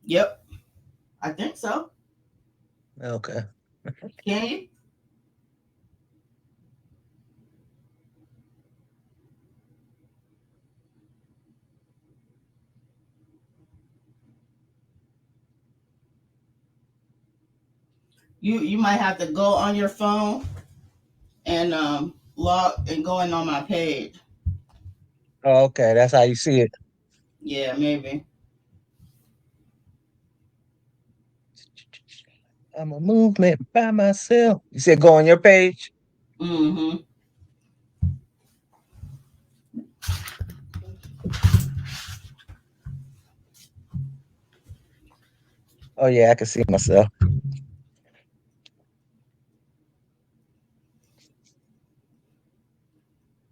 Yep, I think so. Okay. Can you? You might have to go on your phone and log and go in on my page. Oh, okay, that's how you see it. Yeah, maybe. I'm a movement by myself. You said go on your page. Mm-hmm. Oh yeah, I can see myself.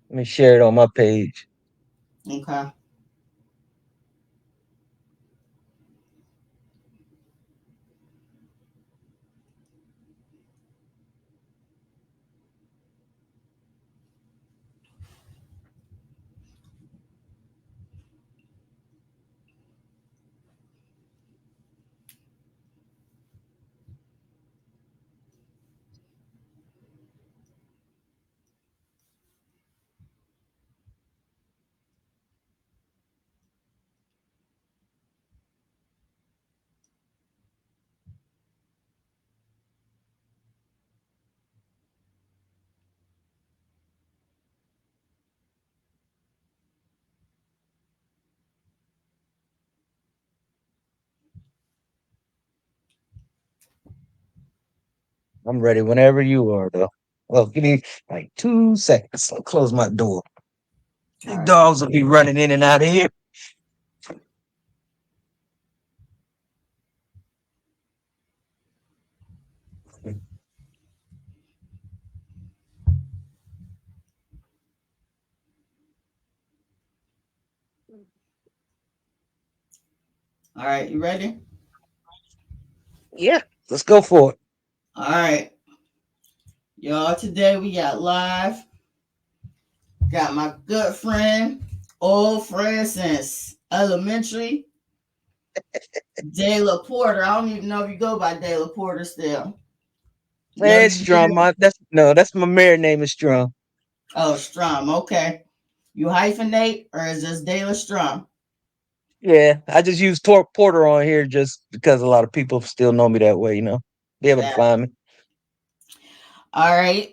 Let me share it on my page. Okay. I'm ready whenever you are, though. Well, give me like 2 seconds. I'll close my door. All Big right. dogs will be running in and out of here. All right. You ready? Yeah, let's go for it. All right, y'all. Today we got live. Got my good friend, old friend since elementary, Dayla Porter. I don't even know if you go by Dayla Porter still. Hey, Your it's Strum. name? That's no, that's my married name is Strum. Oh, Strum. Okay. You hyphenate or is this Dayla Strum? Yeah, I just use Porter on here just because a lot of people still know me that way. Be able to Yeah. find me. All right.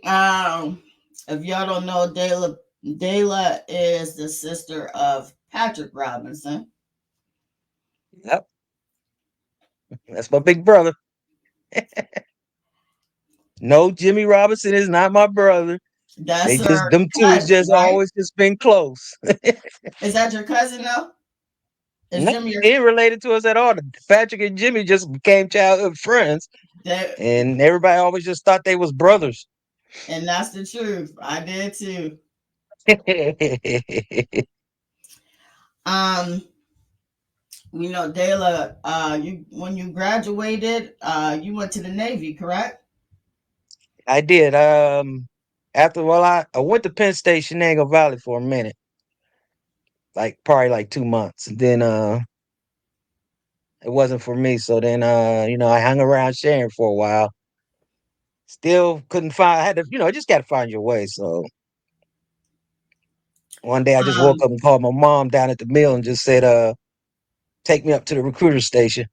If y'all don't know, Dayla is the sister of Patrick Robinson. Yep, that's my big brother. No, Jimmy Robinson is not my brother. They That's just her them two is cousin, just right? always just been close. Is that your cousin though? Is No, Jimmy your they ain't related to us at all. Patrick and Jimmy just became childhood friends, that? and everybody always just thought they was brothers. And that's the truth. I did too. Um, we know Dayla. You when you graduated, you went to the Navy, correct? I did. After I went to Penn State Shenango Valley for a minute, like probably like 2 months. And then it wasn't for me. So then I hung around Sharon for a while. Still couldn't find. I had to, just got to find your way. So one day I just woke Um, up and called my mom down at the mill and just said, take me up to the recruiter station.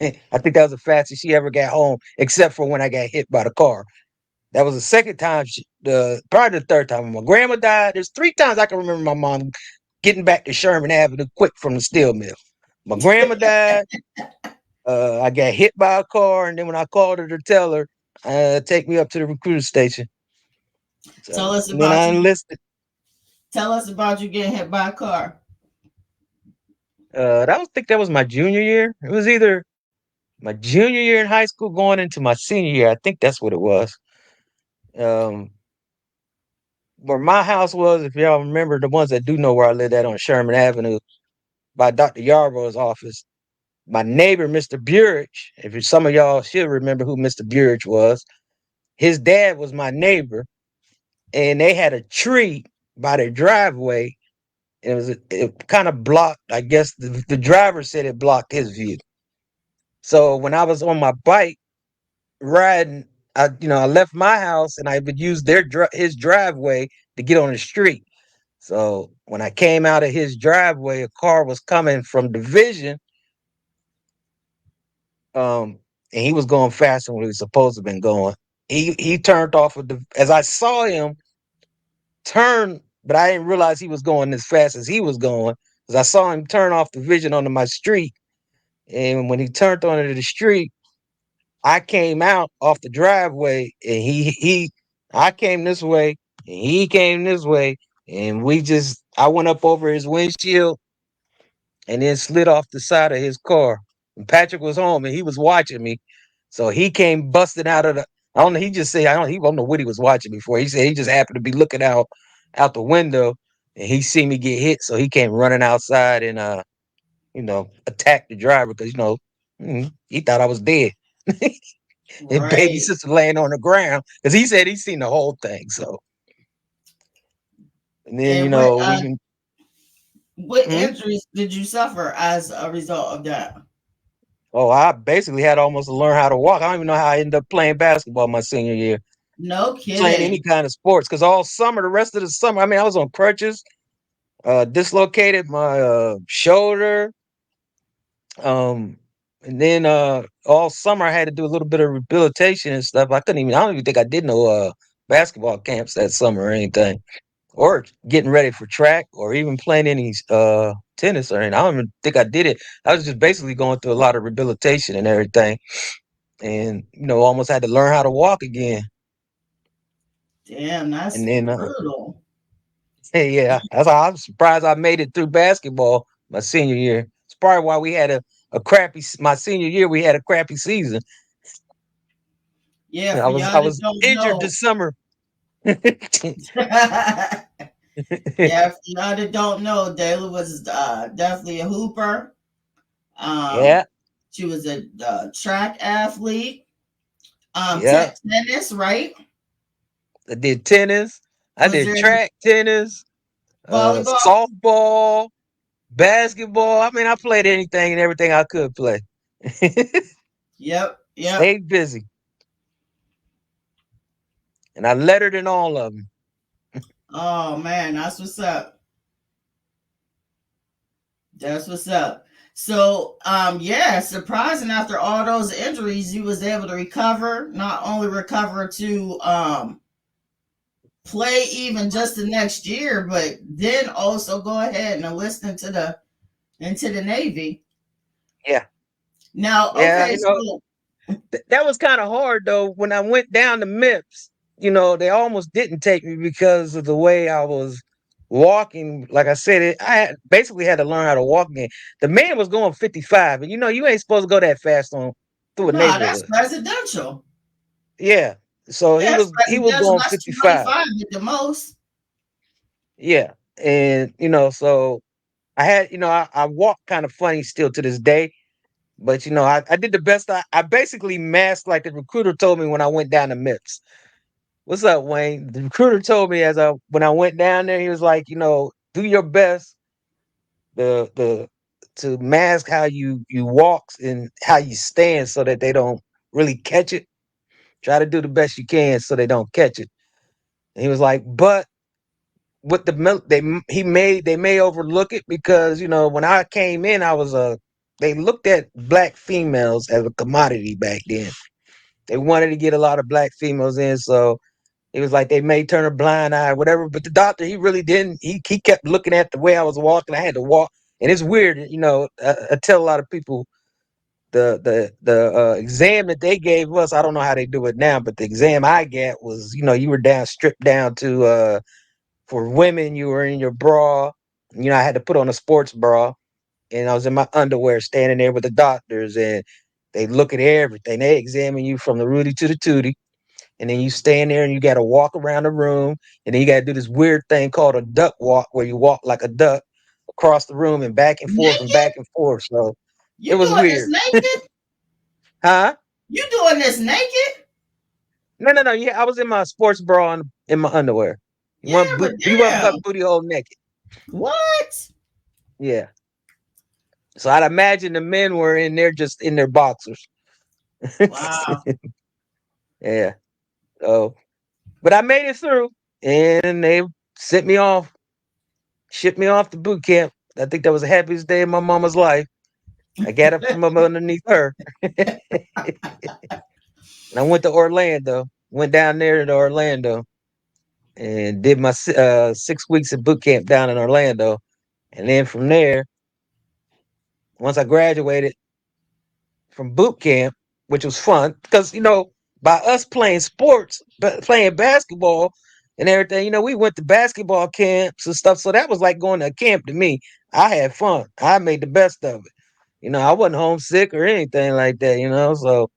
I think that was the fastest she ever got home, except for when I got hit by the car. That was the second time, probably the third time. When my grandma died, there's 3 times I can remember my mom getting back to Sherman Avenue quick from the steel mill. My grandma died. I got hit by a car, and then when I called her to tell her, take me up to the recruiter station. tell So, us and then about I you. enlisted. Tell us about you getting hit by a car. That was my junior year. It was either my junior year in high school going into my senior year. I think that's what it was. Um, where my house was, if y'all remember, the ones that do know where I lived at on Sherman Avenue by Dr. Yarborough's office. My neighbor, Mr. Burich, if some of y'all should remember who Mr. Burich was, his dad was my neighbor, and they had a tree by their driveway. It kind of blocked. I guess the driver said it blocked his view. So when I was on my bike riding, I left my house and I would use his driveway to get on the street. So when I came out of his driveway, a car was coming from Division, um, and he was going faster than he was supposed to have been going. He turned off as I saw him turn, but I didn't realize he was going as fast as he was going because I saw him turn off Division onto my street. And when he turned onto the street, I came out off the driveway, and I came this way, and he came this way, and I went up over his windshield and then slid off the side of his car. And Patrick was home and he was watching me. So he came busting out of the I don't know, he just said he don't know what he was watching before. He said he just happened to be looking out the window and he seen me get hit. So he came running outside and attacked the driver because he thought I was dead. His baby Right. sister laying on the ground because he said he seen the whole thing. So and then, And we can what hmm? injuries did you suffer as a result of that? Oh, I basically had almost to learn how to walk. I don't even know how I ended up playing basketball my senior year, No playing any kidding. kind of sports. Because all summer, the rest of the summer, I mean, I was on crutches, dislocated my shoulder, um, and then all summer I had to do a little bit of rehabilitation and stuff. I don't even think I did no basketball camps that summer or anything, or getting ready for track, or even playing any tennis or anything. I don't even think I did it. I was just basically going through a lot of rehabilitation and everything. And almost had to learn how to walk again. Damn, that's And then, brutal. hey, yeah, I'm surprised I made it through basketball my senior year. It's probably why we had a crappy. My senior year, we had a crappy season. Yeah, I for was y'all I that was don't injured know. this summer. Yeah, for y'all that don't know, Dayla was definitely a hooper. Yeah, Um, she was a track athlete. yeah. Tennis, right? I did tennis. I Was did there track, tennis, volleyball? softball, basketball. I mean, I played anything and everything I could play. Yep, yep. Stayed busy, and I lettered in all of them. Oh man, that's what's up. That's what's up. So, yeah, surprising after all those injuries, you was able to recover. Not only recover to play even just the next year, but then also go ahead and enlist into the Navy. Yeah, Now, yeah. okay, so That was kind of hard though. When I went down to MIPS, they almost didn't take me because of the way I was walking. Like I said, basically had to learn how to walk again. The man was going 55, and you ain't supposed to go that fast on through a nah, that's neighborhood. presidential. Yeah, so he Yeah, it's was he was presidential. going That's 55. 25 at the most. Yeah, and so I had I walk kind of funny still to this day. But I did the best. I basically masked like the recruiter told me when I went down to MIPS. What's up, Wayne? The recruiter told me when I went down there, he was like, do your best the to mask how you walk and how you stand so that they don't really catch it. Try to do the best you can so they don't catch it. And he was like, but with the milk they may overlook it because when I came in, they looked at black females as a commodity back then. They wanted to get a lot of black females in, so it was like they may turn a blind eye, whatever. But the doctor, he really didn't. He kept looking at the way I was walking. I had to walk, and it's weird, I tell a lot of people the exam that they gave us. I don't know how they do it now, but the exam I got was, you were down stripped down to for women, you were in your bra. I had to put on a sports bra, and I was in my underwear, standing there with the doctors, and they look at everything. They examine you from the Rudy to the Tootie, and then you stand there and you got to walk around the room, and then you got to do this weird thing called a duck walk, where you walk like a duck across the room and back and forth and Naked? back and forth. So it You was doing this weird, naked? huh? You doing this naked? No, no, no. Yeah, I was in my sports bra and in my underwear. Yeah, but You want buck damn. booty hole naked? What? Yeah. So I'd imagine the men were in there just in their boxers. Wow. Yeah. So, but I made it through, and they sent me off, shipped me off to boot camp. I think that was the happiest day of my mama's life. I got up from underneath her, and I went to Orlando. Went down there to Orlando and did my 6 weeks of boot camp down in Orlando. And then from there, once I graduated from boot camp, which was fun because by us playing sports, but playing basketball and everything, we went to basketball camps and stuff. So that was like going to a camp to me. I had fun. I made the best of it. I wasn't homesick or anything like that. So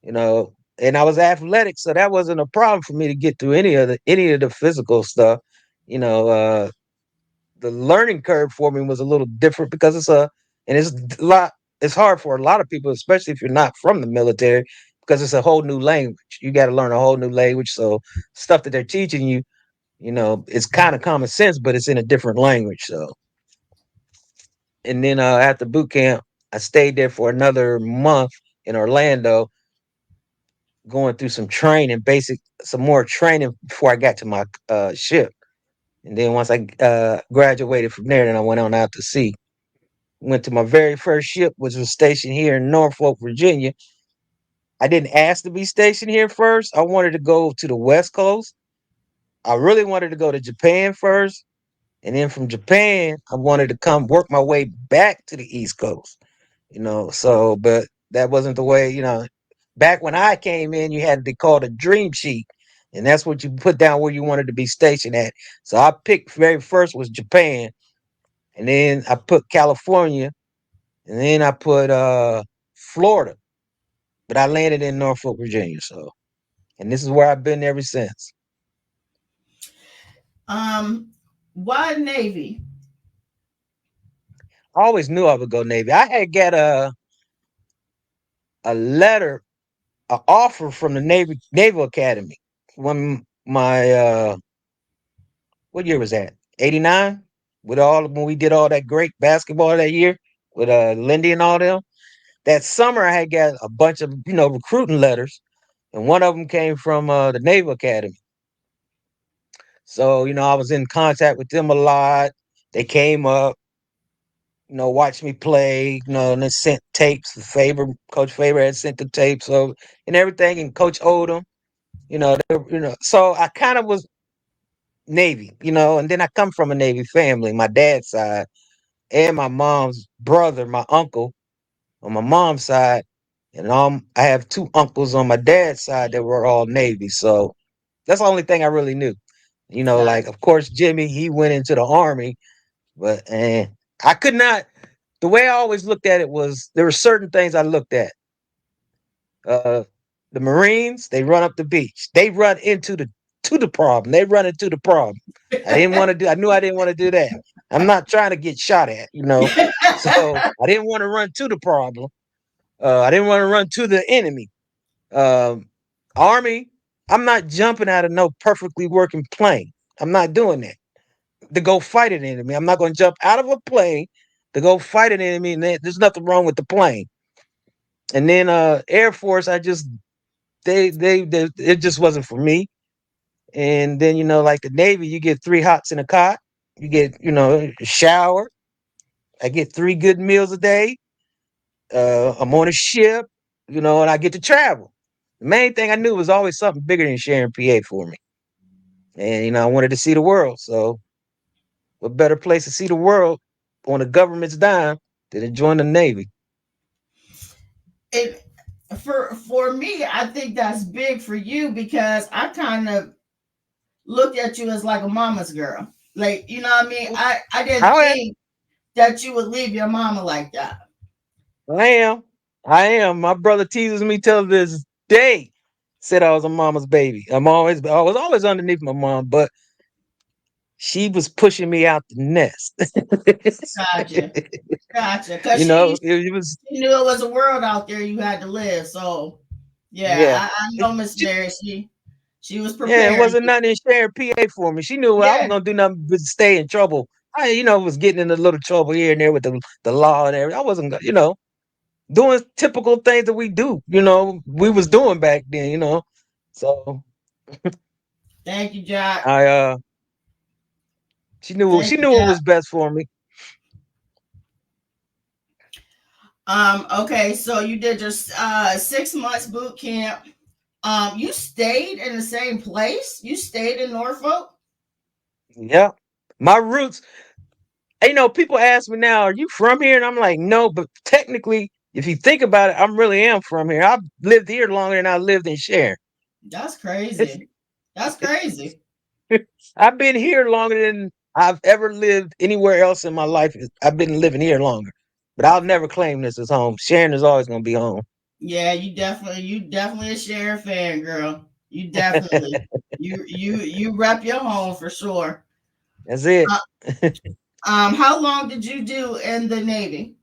you know, and I was athletic, so that wasn't a problem for me to get through any of the physical stuff. You know, the learning curve for me was a little different because it's a lot. It's hard for a lot of people, especially if you're not from the military, because it's a whole new language. You got to learn a whole new language. So stuff that they're teaching you, it's kind of common sense, but it's in a different language. So, and then after boot camp, I stayed there for another month in Orlando, going through some more training before I got to my ship. And then once I graduated from there, then I went on out to sea. Went to my very first ship, which was stationed here in Norfolk, Virginia. I didn't ask to be stationed here first. I wanted to go to the West Coast. I really wanted to go to Japan first. And then from Japan, I wanted to come work my way back to the East Coast. So, but that wasn't the way, back when I came in, you had to call a dream sheet. And that's what you put down where you wanted to be stationed at. So I picked very first was Japan. And then I put California. And then I put Florida. But I landed in Norfolk, Virginia. So, and this is where I've been ever since. Um, why Navy? I always knew I would go Navy. I had got a letter, an offer from the Naval Academy when my what year was that? 89? When we did all that great basketball that year with Lindy and all them. That summer I had got a bunch of, recruiting letters, and one of them came from the Naval Academy. So, I was in contact with them a lot. They came up, watched me play, and they sent tapes. Coach Faber had sent the tapes so and everything, and Coach Odom, so I kind of was Navy, and then I come from a Navy family, my dad's side, and my mom's brother, my uncle on my mom's side, and I have two uncles on my dad's side that were all Navy. So that's the only thing I really knew. Got Like of course Jimmy, he went into the army, but I could not. The way I always looked at it was there were certain things I looked at. Uh, the Marines, they run up the beach. They run into the problem. They run into the problem. I didn't want to do. I knew I didn't want to do that. I'm not trying to get shot at. So I didn't want to run to the problem. I didn't want to run to the enemy. Um, Army, I'm not jumping out of no perfectly working plane. I'm not doing that to go fight an enemy. I'm not going to jump out of a plane to go fight an enemy. And there's nothing wrong with the plane. And then Air Force, I just they it just wasn't for me. And then like the Navy, you get 3 hots in a cot. You get a shower. I get 3 good meals a day. I'm on a ship, and I get to travel. The main thing I knew was always something bigger than sharing PA for me. And I wanted to see the world. So what better place to see the world on the government's dime than to join the Navy? it for me, I think that's big for you because I kind of looked at you as like a mama's girl. Like, you know what I mean? I didn't I am. think that you would leave your mama like that. I am. I am. My brother teases me till this day. Said I was a mama's baby. I was always underneath my mom, but she was pushing me out the nest. Gotcha. Gotcha. Because you know, it was she knew it was a world out there you had to live. So yeah, yeah. I know Miss Mary. She was Yeah, it preparing wasn't you. nothing in sharing PA for me. She knew I was Yeah. gonna do nothing but stay in trouble I, was getting in a little trouble here and there with the law and everything. I wasn't, doing typical things that we do. We was doing back then. So Thank you, Jack. I, she knew Thank she you, knew what Jack. was best for me. Okay, so you did your 6 months boot camp. You stayed in the same place? You stayed in Norfolk? Yeah, my roots. People ask me now, "Are you from here?" And I'm like, "No," but technically, if you think about it, I'm really am from here. I've lived here longer than I lived in Sharon. That's crazy. That's crazy. I've been here longer than I've ever lived anywhere else in my life. I've been living here longer, but I'll never claim this as home. Sharon is always going to be home. Yeah, you definitely a Sheriff fan, girl. You definitely you rep your home for sure. That's it. Uh, how long did you do in the Navy?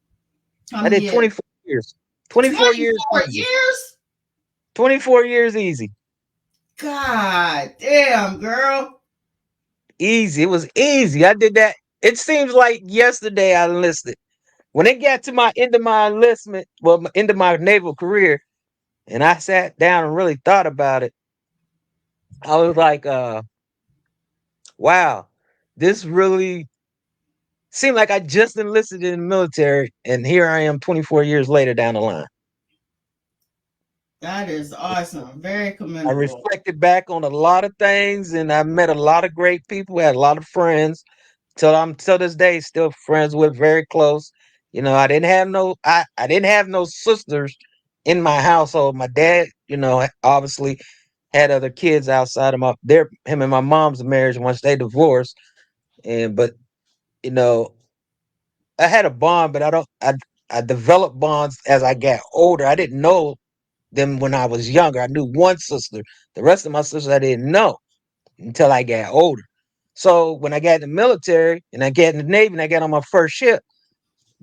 How I many did years? 24 years. 24 years 24 easy. years? 24 years easy. God damn, girl. Easy. It was easy. I did that. It seems like yesterday I enlisted. When it got to my end of my enlistment, well, end of my naval career, and I sat down and really thought about it, I was like, wow, this really seemed like I just enlisted in the military, and here I am 24 years later down the line. That is awesome. Very I commendable. reflected back on a lot of things, and I met a lot of great people, had a lot of friends. Till I'm till this day still friends with, very close. I didn't have no sisters in my household. My dad, obviously had other kids outside of him and my mom's marriage once they divorced. But you know, I had a bond, but I developed bonds as I got older. I didn't know them when I was younger. I knew one sister. The rest of my sisters I didn't know until I got older. So when I got in the military and I got in the Navy and I got on my first ship,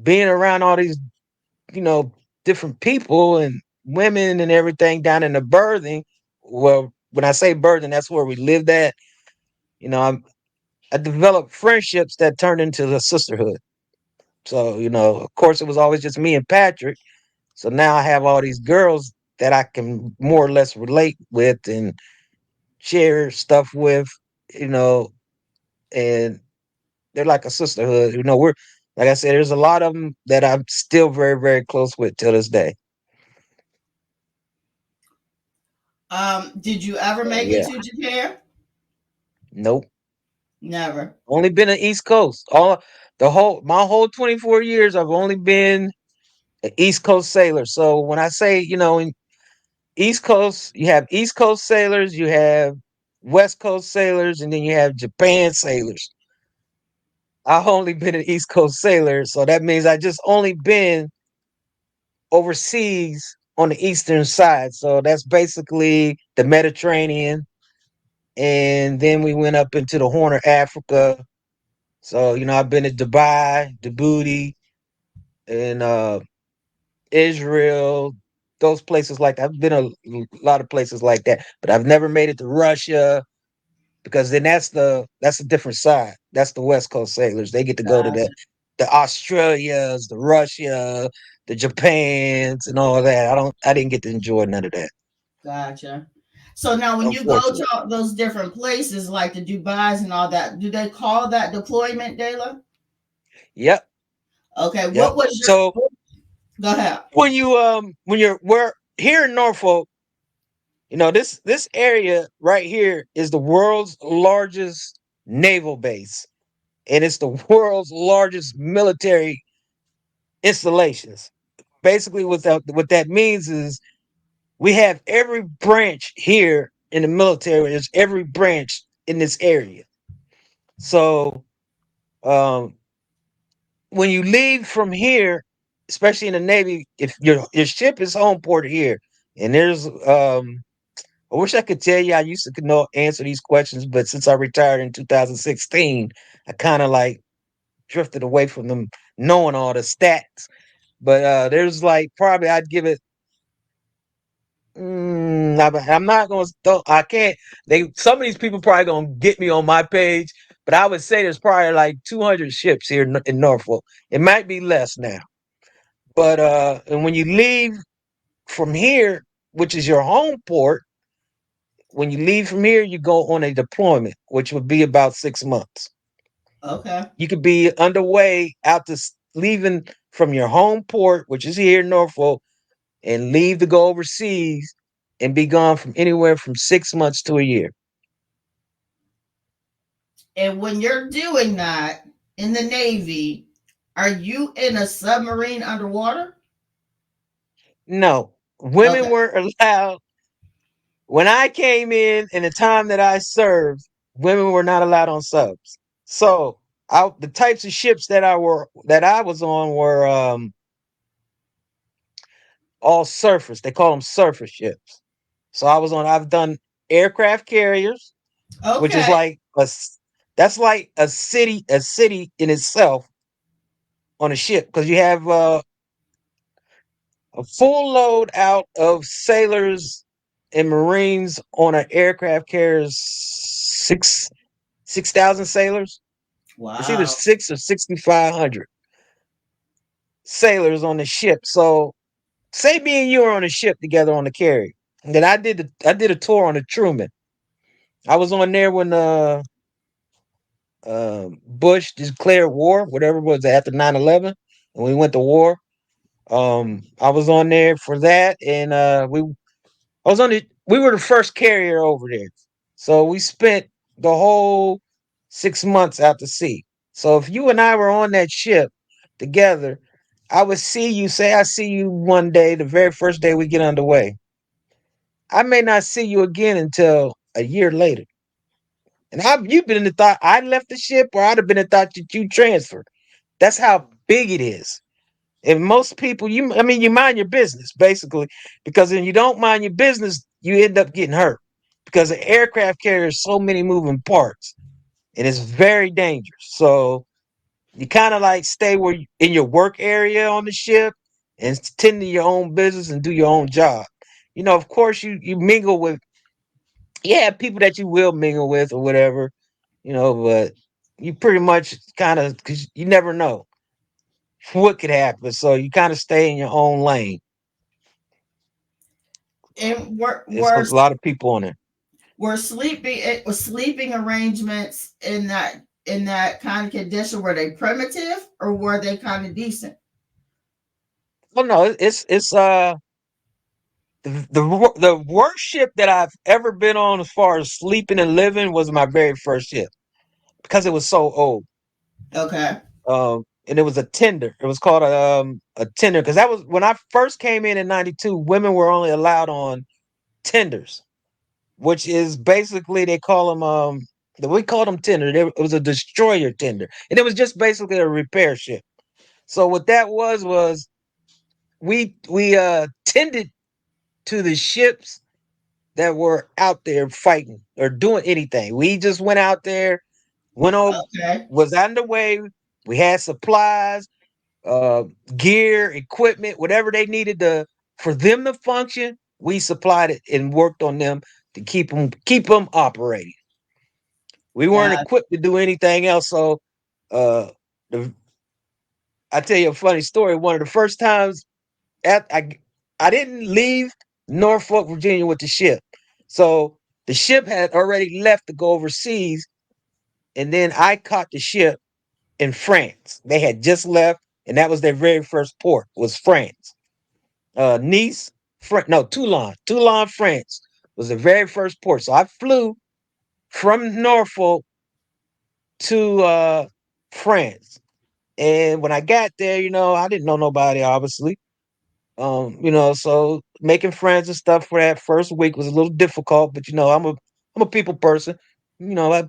being around all these, you know, different people and women and everything down in the berthing. Well, when I say berthing, that's where we lived at. You know, I developed friendships that turned into a sisterhood. So, of course, it was always just me and Patrick. So now I have all these girls that I can more or less relate with and share stuff with, you know, and they're like a sisterhood. We're like I said, there's a lot of them that I'm still very, very close with till this day. Did you ever So make it yeah, to Japan? nope. Never. Only been an East Coast. All the whole my whole 24 years, I've only been an East Coast sailor. So when I say, in East Coast, you have East Coast sailors, you have West Coast sailors, and then you have Japan sailors. I've only been an East Coast sailor, so that means I just only been overseas on the eastern side. So that's basically the Mediterranean. And then we went up into the Horn of Africa. So, I've been to Dubai, Djibouti, and Israel, those places like that. I've been a lot of places like that, but I've never made it to Russia because then that's a different side. That's the West Coast sailors. They get to go to Gotcha. the Australias, the Russia, the Japans, and all that. I didn't get to enjoy none of that, Gotcha. So now, when you go to unfortunately. all those different places like the Dubai's and all that, do they call that deployment, Dayla? Yep, Okay. yep. What was your? So Go ahead. when you're we're here in Norfolk, this area right here is the world's largest naval base, and it's the world's largest military installations. Basically, what that means is we have every branch here in the military. There's every branch in this area. So um, when you leave from here, especially in the Navy, if your ship is home port here, and there's I wish I could tell you I used to know answer these questions, but since I retired in 2016, I kind of like drifted away from them knowing all the stats. But there's like probably I'd give it. I'm not gonna. I can't. Some of these people probably gonna get me on my page. but I would say there's probably like 200 ships here in Norfolk. It might be less now, but and when you leave from here, which is your home port, when you leave from here, you go on a deployment, which would be about 6 months. Okay. You could be underway out to leaving from your home port, which is here in Norfolk, and leave to go overseas and be gone from anywhere from 6 months to a year. And when you're doing that in the Navy, are you in a submarine underwater? No, women Okay. were allowed. When I came in the time that I served, women were not allowed on subs. So the types of ships that I was on were all surfers. They call them surfer ships. So I've done aircraft carriers, which is Okay. like that's like a city in itself on a ship because you have a full load out of sailors and Marines on an aircraft carriers 6,000 sailors. It's either Wow. 6 or 6,500 sailors on the ship. So say me and you are on a ship together on the carrier. And then I did a tour on the Truman. I was on there when Bush declared war, whatever it was after 9/11, and we went to war. I was on there for that, and I was on the we were the first carrier over there. So we spent the whole 6 months out to sea. So if you and I were on that ship together, I would see you, say I see you one day, the very first day we get underway. I may not see you again until a year later. And you've been in the thought I left the ship or I'd have been in the thought that you transferred. That's how big it is. And most people, you mind your business basically, because when you don't mind your business, you end up getting hurt because an aircraft carries so many moving parts, and it's very dangerous. So you kind of like stay in your work area on the ship and tend to your own business and do your own job. Of course, you mingle with people that you will mingle with or whatever, but you pretty much kind of because you never know what could happen. So you kind of stay in your own lane. And It's a lot of people on it. were sleeping it was sleeping arrangements in that kind of condition, were they primitive or were they kind of decent? Well, no, it's the worst ship that I've ever been on as far as sleeping and living was my very first ship because it was so old. Okay. And it was a tender. It was called a tender because that was when I first came in '92. Women were only allowed on tenders, which is basically they call them we called them tender. It was a destroyer tender, and it was just basically a repair ship. So what that was we tended to the ships that were out there fighting or doing anything. We just went out there, went over, Okay. was underway. We had supplies, uh, gear, equipment, whatever they needed for them to function. We supplied it and worked on them to keep them operating. We weren't Got equipped to do anything else. So, uh, the, I tell you a funny story. One of the first times at I didn't leave Norfolk, Virginia with the ship. So the ship had already left to go overseas, and then I caught the ship in France. They had just left, and that was their very first port was France. Nice, no, Toulon, France was the very first port. So I flew from Norfolk to France, and when I got there, I didn't know nobody, obviously. So making friends and stuff for that first week was a little difficult, but I'm a people person.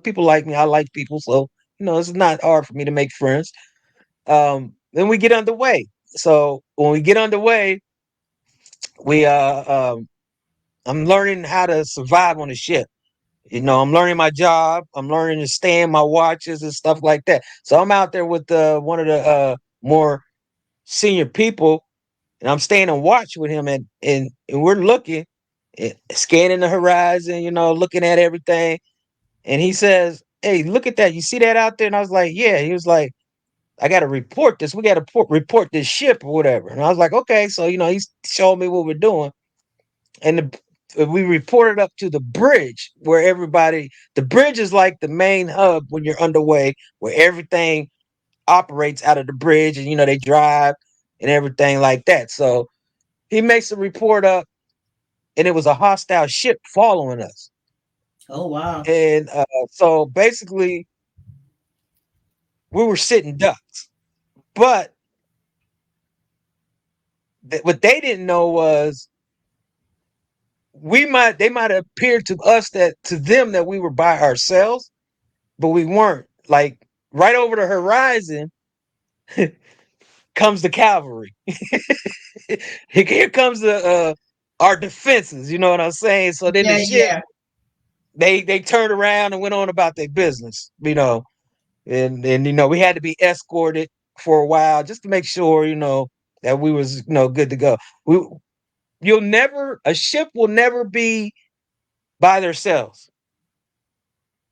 People like me. I like people, so it's not hard for me to make friends. Then we get underway. So when we get underway, we I'm learning how to survive on the ship. I'm learning my job. I'm learning to stand my watches and stuff like that. So I'm out there with one of the more senior people, and I'm staying on watch with him, and we're scanning the horizon, looking at everything. And he says, hey, look at that. You see that out there? And I was like, yeah. He was like, I got to report this. We got to report this ship or whatever. And I was like, okay. So, he's showing me what we're doing. And we reported up to the bridge where the bridge is like the main hub when you're underway, where everything operates out of the bridge and, they drive and everything like that. So he makes a report up and it was a hostile ship following us. Oh wow. And so basically, we were sitting ducks. But what they didn't know was they might have appeared to us that to them that we were by ourselves, but we weren't. Like right over the horizon comes the cavalry. Here comes the our defenses. You know what I'm saying? So then the Yeah, ship yeah. they turned around and went on about their business. And we had to be escorted for a while just to make sure that we was good to go. We a ship will never be by themselves.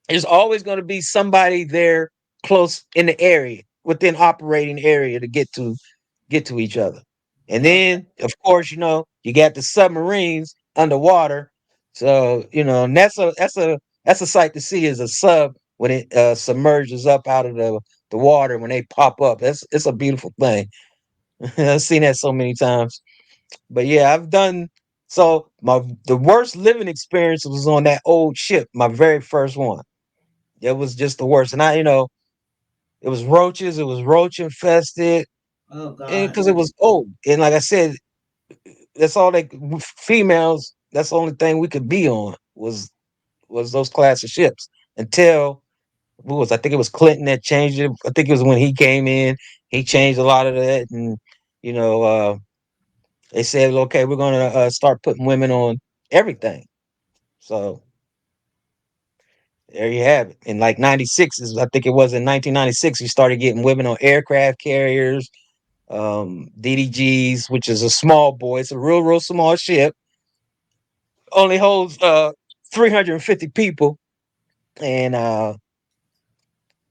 There's always going to be somebody there close in the area, within operating area to get to each other. And Okay. then, of course, you got the submarines underwater. So, and that's a sight to see is a sub when it submerges up out of the water when they pop up. It's a beautiful thing. I've seen that so many times. But yeah, I've done so the worst living experience was on that old ship, my very first one. It was just the worst. And it was roaches, it was roach infested, Oh and God. because it was old. And like I said, that's all females, that's the only thing we could be on was those class of ships until I think it was Clinton that changed it. I think it was when he came in, he changed a lot of that. And, you know, uh, they said, okay, we're going to start putting women on everything. So there you have it. In like 96, I think it was in 1996, we started getting women on aircraft carriers, DDGs, which is a small boy. It's a real small ship. Only holds 350 people. And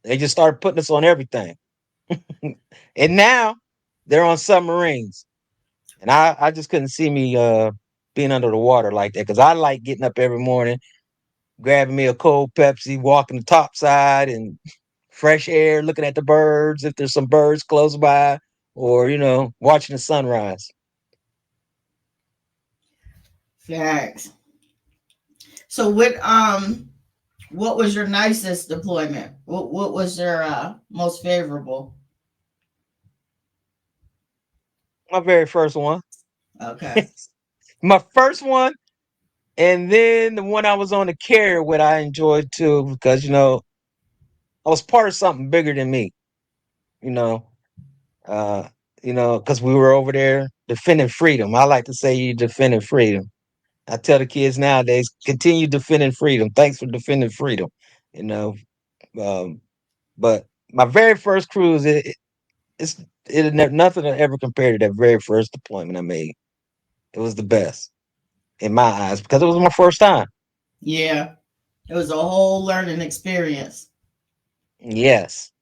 they just started putting us on everything. And now they're on submarines. And I just couldn't see me being under the water like that because I like getting up every morning, grabbing me a cold Pepsi, walking the top side and fresh air, looking at the birds, if there's some birds close by, or, watching the sunrise. Facts. So what was your nicest deployment? What was your most favorable? My very first one. Okay. My first one, and then the one I was on the carrier with, I enjoyed too because, I was part of something bigger than me, you know. Uh, because we were over there defending freedom. I like to say you defending freedom. I tell the kids nowadays, continue defending freedom. Thanks for defending freedom. You know, um, but my very first cruise, nothing ever compared to that very first deployment I made. It was the best in my eyes because it was my first time. Yeah. It was a whole learning experience. Yes,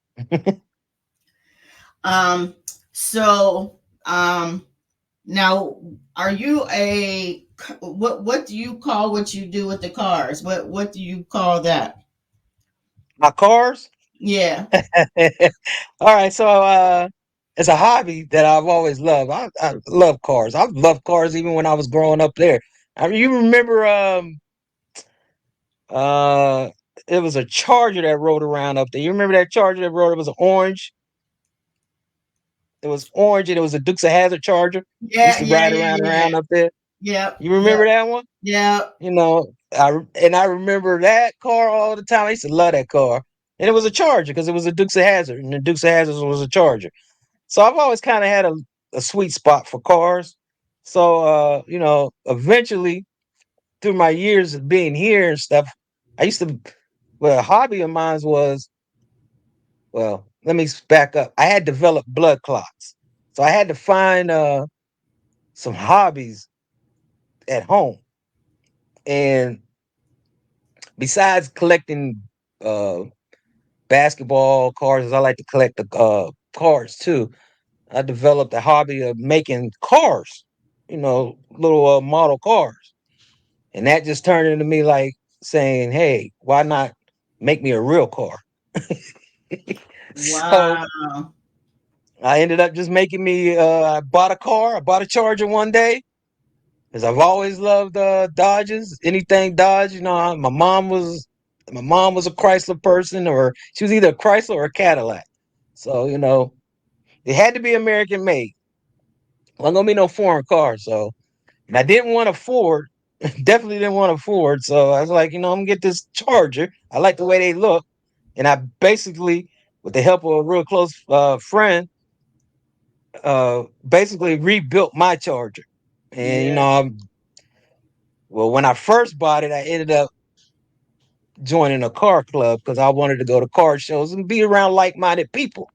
Um, so um now are you what do you call what you do with the cars? What do you call that? my cars. Yeah. All right, so it's a hobby that I've always loved. I love cars. I've loved cars even when I was growing up there. I mean, you remember uh it was a Charger that rode around up there. You remember that Charger that rode? It was an orange. It was orange and it was a Dukes of Hazard Charger. We used Yeah, to yeah, ride yeah, yeah. around up there. Yep, You remember yep, that one? yep. I remember that car all the time. I used to love that car. And it was a Charger because it was a Dukes of Hazard, and the Dukes of Hazard was a Charger. So I've always kind of had a sweet spot for cars. So eventually through my years of being here and stuff, I used to a hobby of mine was let me back up. I had developed blood clots. So I had to find some hobbies at home. And besides collecting uh basketball cards. I like to collect the cards too. I developed a hobby of making cars, little model cars. And that just turned into me like saying, hey, why not make me a real car? So Wow. I ended up just making me, I bought a car, I bought a Charger one day because I've always loved Dodges, anything Dodge. My mom was a Chrysler person, or she was either a Chrysler or a Cadillac. So, it had to be American made. Wasn't gonna be no foreign car. So, and I didn't want a Ford. Definitely didn't want a Ford. So I was like, I'm gonna get this Charger. I like the way they look, and I basically, with the help of a real close friend, basically rebuilt my Charger. And Yeah. well, when I first bought it, I ended up joining a car club because I wanted to go to car shows and be around like-minded people.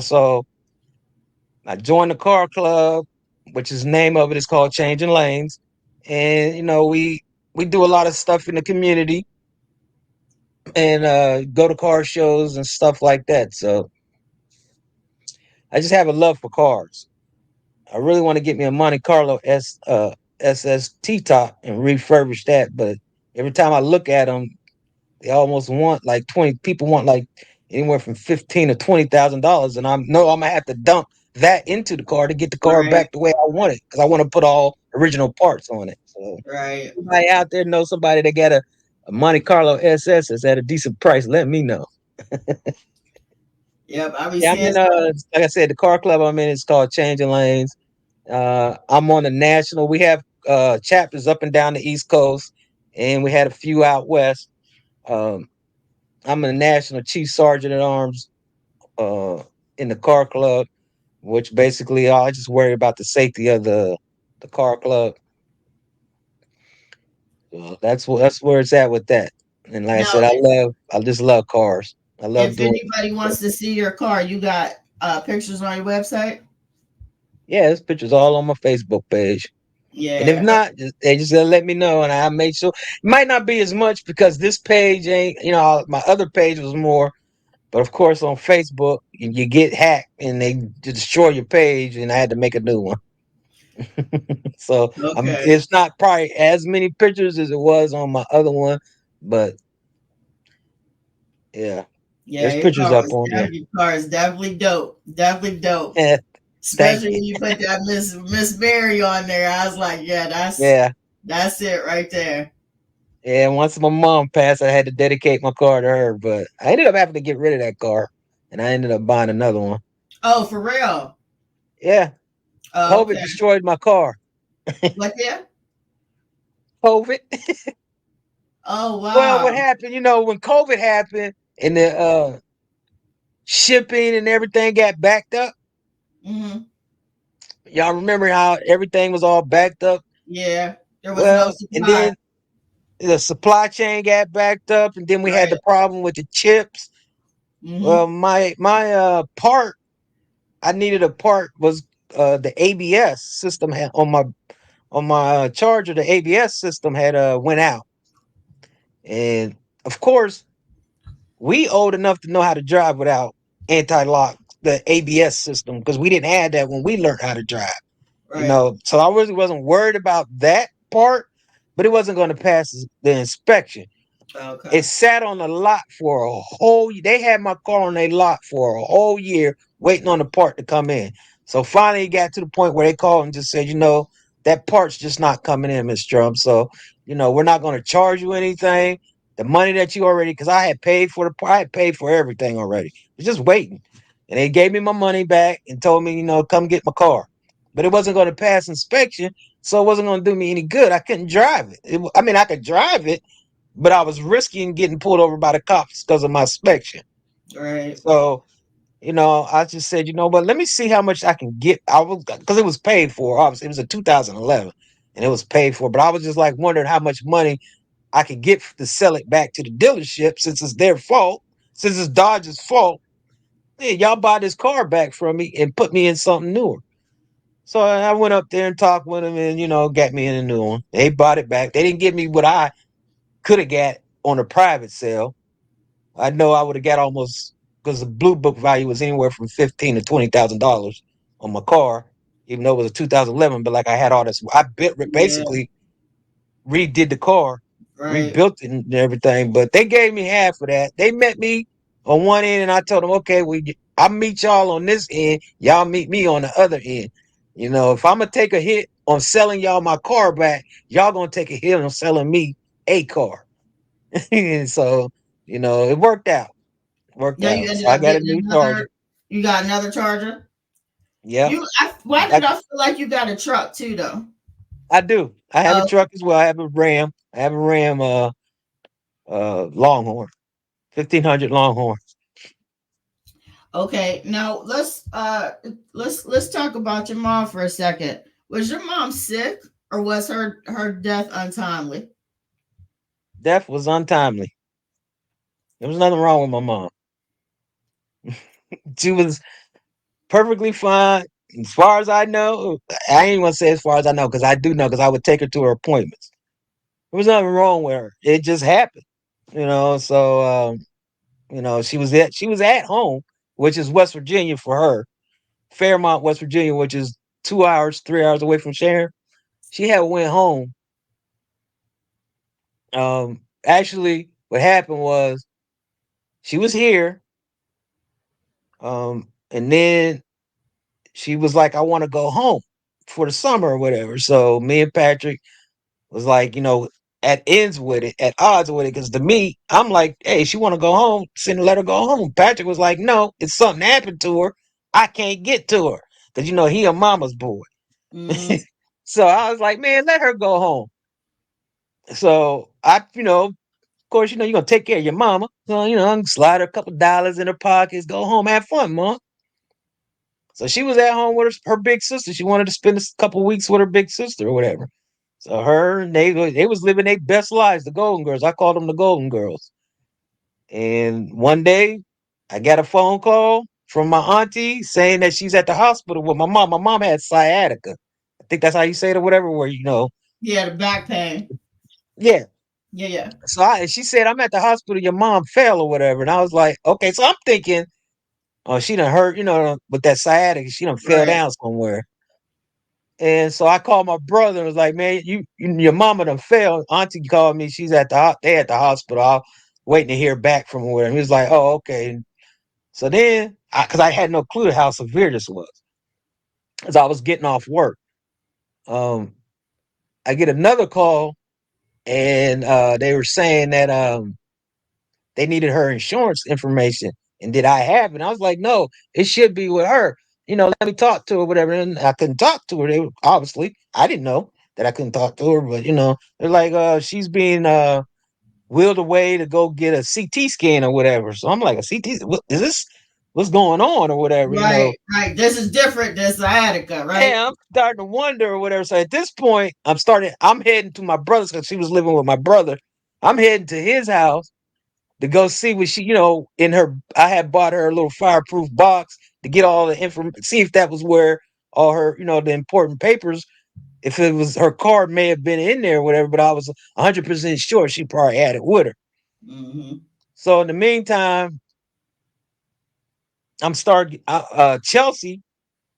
So I joined the car club, which is the name of it is called Changing Lanes, and we do a lot of stuff in the community and go to car shows and stuff like that. So I just have a love for cars. I really want to get me a Monte Carlo SST top and refurbish that, but every time I look at them, they almost want like 20 people want like anywhere from 15 to $20,000, and I'm gonna have to dump that into the car to get the car Right. back the way I want it because I want to put all original parts on it. So Right. anybody out there know somebody that got a Monte Carlo SS that's at a decent price? Let me know. Yep. I be Yeah, I'm seeing in stuff. like I said, the car club I'm in is called Changing Lanes. I'm on the national. We have chapters up and down the East Coast, and we had a few out west. Um, I'm a national chief sergeant at arms uh, in the car club, which basically I just worry about the safety of the car club. That's where it's at with that. And like I Now, said, I just love cars. I love if doing. anybody wants to see your car, you got pictures on your website? Yeah, there's pictures all on my Facebook page. And if Yeah. not, they just gotta let me know, and I make sure. It might not be as much because this page ain't. My other page was more. But of course, on Facebook, you get hacked and they destroy your page, and I had to make a new one. So Okay. it's not probably as many pictures as it was on my other one, but yeah, Yeah, there's pictures up on there. your car is definitely dope. Definitely dope. Thank Especially you. when you put that Miss Mary on there. I was like, yeah, Yeah, that's it right there. yeah. Once my mom passed, I had to dedicate my car to her, but I ended up having to get rid of that car, and I ended up buying another one. Oh, for real? Yeah, Oh, COVID okay. destroyed my car. What there? COVID. Oh, Well, wow. what happened? When COVID happened and the shipping and everything got backed up. Hmm. Y'all remember how everything was all backed up? Yeah. There was no Well, and supply. then the supply chain got backed up, and then we had Right. the problem with the chips. Well, Hmm. my part, I needed a part was the ABS system had on my charger. The ABS system had went out, and of course we old enough to know how to drive without anti-lock, the ABS system, because we didn't have that when we learned how to drive. Right. So I really wasn't worried about that part, but it wasn't going to pass the inspection. Okay. It sat on the lot for a whole. They had my car on their lot for a whole year, waiting on the part to come in. So finally, it got to the point where they called and just said, that part's just not coming in, Miss Strum. So we're not going to charge you anything. The money that you already, because I had paid for the part, I had paid for everything already. I was just waiting, and they gave me my money back and told me, come get my car. But it wasn't going to pass inspection, so it wasn't going to do me any good. I couldn't drive it. I mean, I could drive it, but I was risking getting pulled over by the cops because of my inspection. Right. So, I just said, but let me see how much I can get. I was because it was paid for. Obviously, it was a 2011, and it was paid for. But I was just like wondering how much money I could get to sell it back to the dealership since it's their fault, since it's Dodge's fault. Hey, y'all buy this car back from me and put me in something newer. So I went up there and talked with them, and got me in a new one. They bought it back. They didn't give me what I could have got on a private sale. I know I would have got almost because the blue book value was anywhere from $15,000 to $20,000 on my car, even though it was a 2011. But like I had all this, I Yeah, basically redid the car, right. rebuilt it and everything. But they gave me half of that. They met me on one end, and I told them, okay, I'll meet y'all on this end. Y'all meet me on the other end. You know, if I'm gonna take a hit on selling y'all my car back, y'all gonna take a hit on selling me a car. And so, it worked out. Worked Yeah, you out. So ended I up got a getting new Charger. another. You got another charger. Yeah, Why I, did I feel like you got a truck too, though? I do. I have a Oh, truck as well. I have a Ram. I have a Ram Longhorn, 1500 Longhorn. okay. Now let's talk about your mom for a second. Was your mom sick, or was her death untimely? Death was untimely. There was nothing wrong with my mom. She was perfectly fine. As far as I know, I ain't gonna say as far as I know because I do know because I would take her to her appointments. There was nothing wrong with her. It just happened, So she was at home, which is West Virginia for her, Fairmont, West Virginia, which is 2 hours, 3 hours away from Sharon. She had went home. Actually, what happened was she was here, and then she was like, "I want to go home for the summer or whatever." So me and Patrick was like, at ends with it, at odds with it, because to me, I'm like, "Hey, she want to go home, send her, let her go home." Patrick was like, "No, it's something happened to her. I can't get to her because he a mama's boy." Mm-hmm. So I was like, "Man, let her go home." So of course, you're gonna take care of your mama. So, slide her a couple dollars in her pockets, go home, have fun, mom. So she was at home with her big sister. She wanted to spend a couple weeks with her big sister or whatever. So her and they was living their best lives, the Golden Girls. I called them the Golden Girls. And one day I got a phone call from my auntie saying that she's at the hospital with my mom. My mom had sciatica. I think that's how you say it or whatever, where Yeah, the back pain. yeah. Yeah, yeah. So she said, I'm at the hospital, your mom fell or whatever. And I was like, okay. So I'm thinking, oh, she done hurt, with that sciatica, she done fell Right. down somewhere. And so I called my brother and was like, man, your mama done fell. Auntie called me. She's they at the hospital. I'm waiting to hear back from her. And he was like, oh, okay. So then, because I had no clue how severe this was, as I was getting off work, um, I get another call, and they were saying that they needed her insurance information. And did I have it? And I was like, no, it should be with her. Let me talk to her, whatever. And I couldn't talk to her. Obviously, I didn't know that I couldn't talk to her, but they're like, she's being wheeled away to go get a CT scan or whatever. So I'm like, a CT? What is this? What's going on or whatever? Right, right. This is different than sciatica, right? Yeah, I'm starting to wonder or whatever. So at this point, I'm heading to my brother's because she was living with my brother. I'm heading to his house to go see what she, in her. I had bought her a little fireproof box to get all the information, see if that was where all her, the important papers, if it was her card may have been in there or whatever, but I was 100% sure she probably had it with her. Mm-hmm. So in the meantime, Chelsea,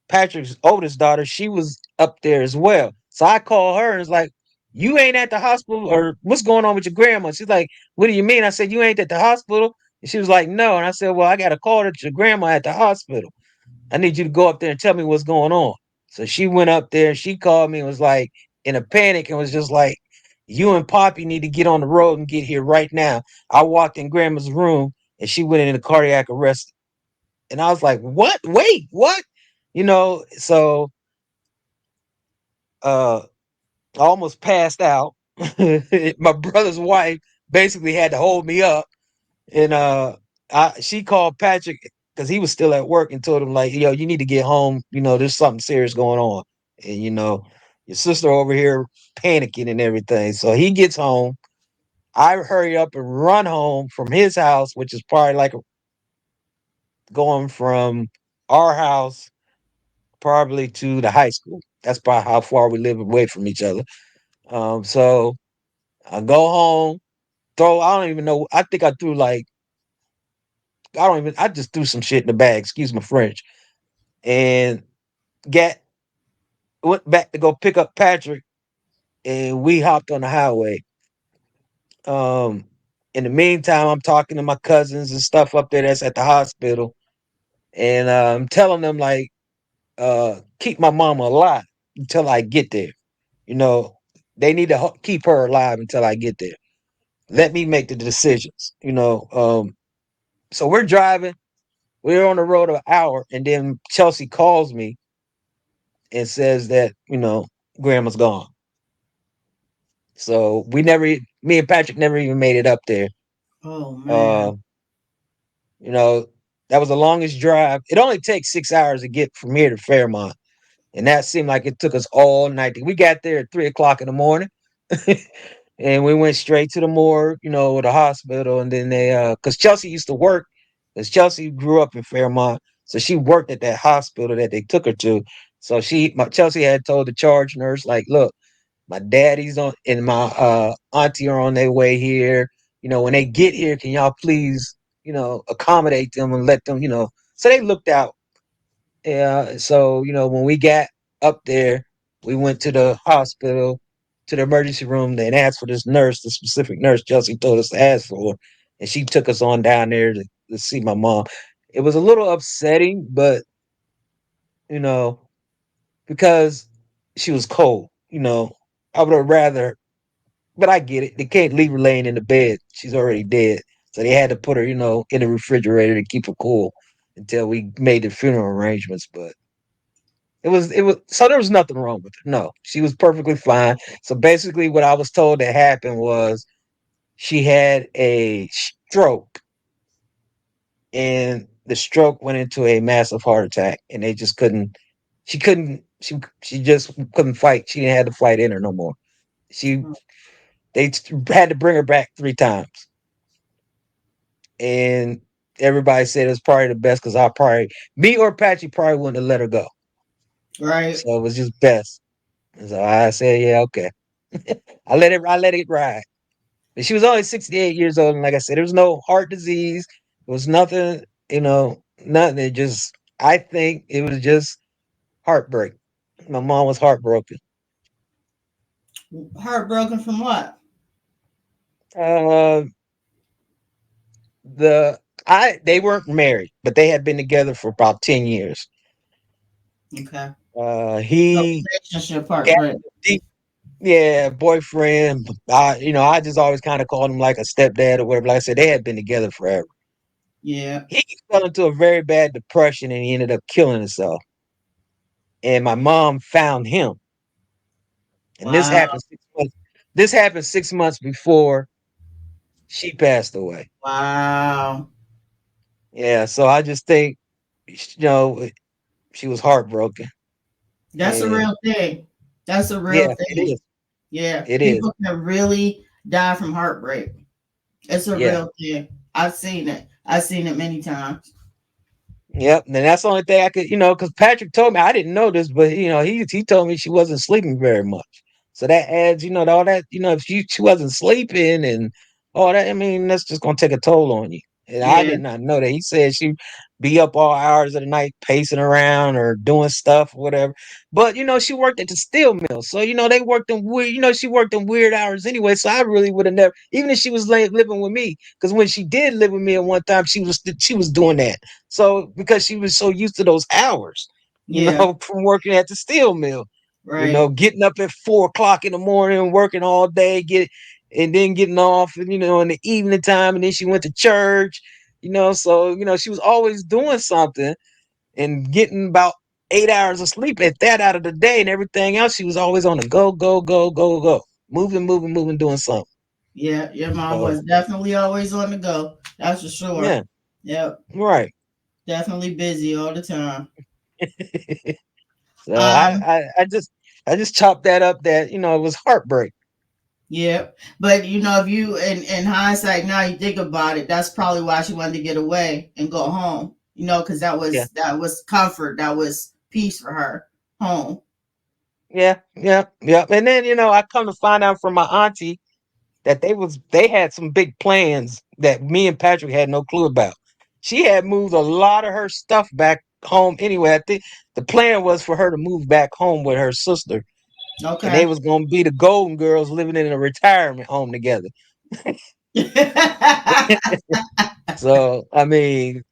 Patrick's oldest daughter, she was up there as well. So I called her and was like, you ain't at the hospital, or what's going on with your grandma? She's like, what do you mean? I said, you ain't at the hospital? And she was like, no. And I said, well, I got a call that your grandma at the hospital. I need you to go up there and tell me what's going on. So she went up there and she called me and was like in a panic and was just like, you and Poppy need to get on the road and get here right now. I walked in grandma's room and she went into cardiac arrest. And I was like, what? Wait, what? So uh I almost passed out. My brother's wife basically had to hold me up, and she called Patrick because he was still at work and told him like, yo, you need to get home. There's something serious going on, and your sister over here panicking and everything. So he gets home. I hurry up and run home from his house, which is probably like going from our house probably to the high school. That's probably how far we live away from each other. So I go home, I don't even know. I think I threw like I don't even. I just threw some shit in the bag. Excuse my French. And got went back to go pick up Patrick, and we hopped on the highway. Um, in the meantime, I'm talking to my cousins and stuff up there that's at the hospital, and I'm telling them like, keep my mama alive until I get there. You know, they need to keep her alive until I get there. Let me make the decisions. So we're driving. We're on the road an hour, and then Chelsea calls me and says that grandma's gone. So me and Patrick never even made it up there. Oh man. Uh, you know, that was the longest drive. It only takes 6 hours to get from here to Fairmont, and that seemed like it took us all night. We got there at 3 o'clock in the morning, and we went straight to the morgue, the hospital, and then because Chelsea used to work, because Chelsea grew up in Fairmont, so she worked at that hospital that they took her to. So Chelsea had told the charge nurse like, look, my daddy's on and my auntie are on their way here. When they get here, can y'all please, accommodate them and let them, So they looked out. Yeah. So, when we got up there, we went to the hospital, to the emergency room, and asked for this nurse, the specific nurse Chelsea told us to ask for. And she took us on down there to see my mom. It was a little upsetting, but, you know, because she was cold, I would have rather. But I get it. They can't leave her laying in the bed. She's already dead. So they had to put her, in the refrigerator to keep her cool until we made the funeral arrangements. But it was so there was nothing wrong with her. No, she was perfectly fine. So basically what I was told that happened was she had a stroke, and the stroke went into a massive heart attack, and they just couldn't she just couldn't fight. She didn't have the fight in her no more. She They had to bring her back 3 times, and everybody said it was probably the best because I probably me or Patrick probably wouldn't have let her go. Right. So it was just best. And so I said, yeah, okay. I let it ride. But she was only 68 years old, and like I said, there was no heart disease. There was nothing, nothing. It just I think it was just heartbreak. My mom was heartbroken. Heartbroken from what? Uh the I they weren't married, but they had been together for about 10 years. Okay. So He relationship got heartbreak. deep, yeah, boyfriend. I just always kind of called him like a stepdad or whatever. Like I said, they had been together forever. Yeah. He fell into a very bad depression and he ended up killing himself. And my mom found him, and this Wow. happened 6 months. This happened 6 months before she passed away. Wow. Yeah, so I just think, you know, she was heartbroken, That's a and real thing. That's a real yeah, it thing. is. Yeah. It is. People can really die from heartbreak. It's a Yeah. real thing. I've seen it. I've seen it many times. Yep, and that's the only thing I could, because Patrick told me I didn't know this, but he told me she wasn't sleeping very much. So that adds, to all that, if she wasn't sleeping and all that, I mean, that's just gonna take a toll on you. And I Yeah. did not know that. He said she'd be up all hours of the night pacing around or doing stuff or whatever. But she worked at the steel mill. So, they worked in weird, she worked in weird hours anyway. So I really would have never, even if she was living with me, because when she did live with me at one time, she was doing that. So because she was so used to those hours, Yeah. from working at the steel mill, Right. getting up at 4 o'clock in the morning, working all day, and then getting off, and in the evening time, and then she went to church, so she was always doing something and getting about 8 hours of sleep at that out of the day, and everything else she was always on the go, go, go, go, go, moving, moving, moving, doing something. Yeah. Your mom So was definitely always on the go. That's for sure. yeah, Yep. right. Definitely busy all the time. So Um, I just chopped that up that it was heartbreak. yeah. But if you in hindsight now you think about it, that's probably why she wanted to get away and go home. Because that Yeah, was comfort, that was peace for her. Home. yeah, yeah, yeah. And then I come to find out from my auntie that they had some big plans that me and Patrick had no clue about. She had moved a lot of her stuff back home anyway. I think the plan was for her to move back home with her sister, and they Okay. was gonna be the Golden Girls living in a retirement home together. So I mean,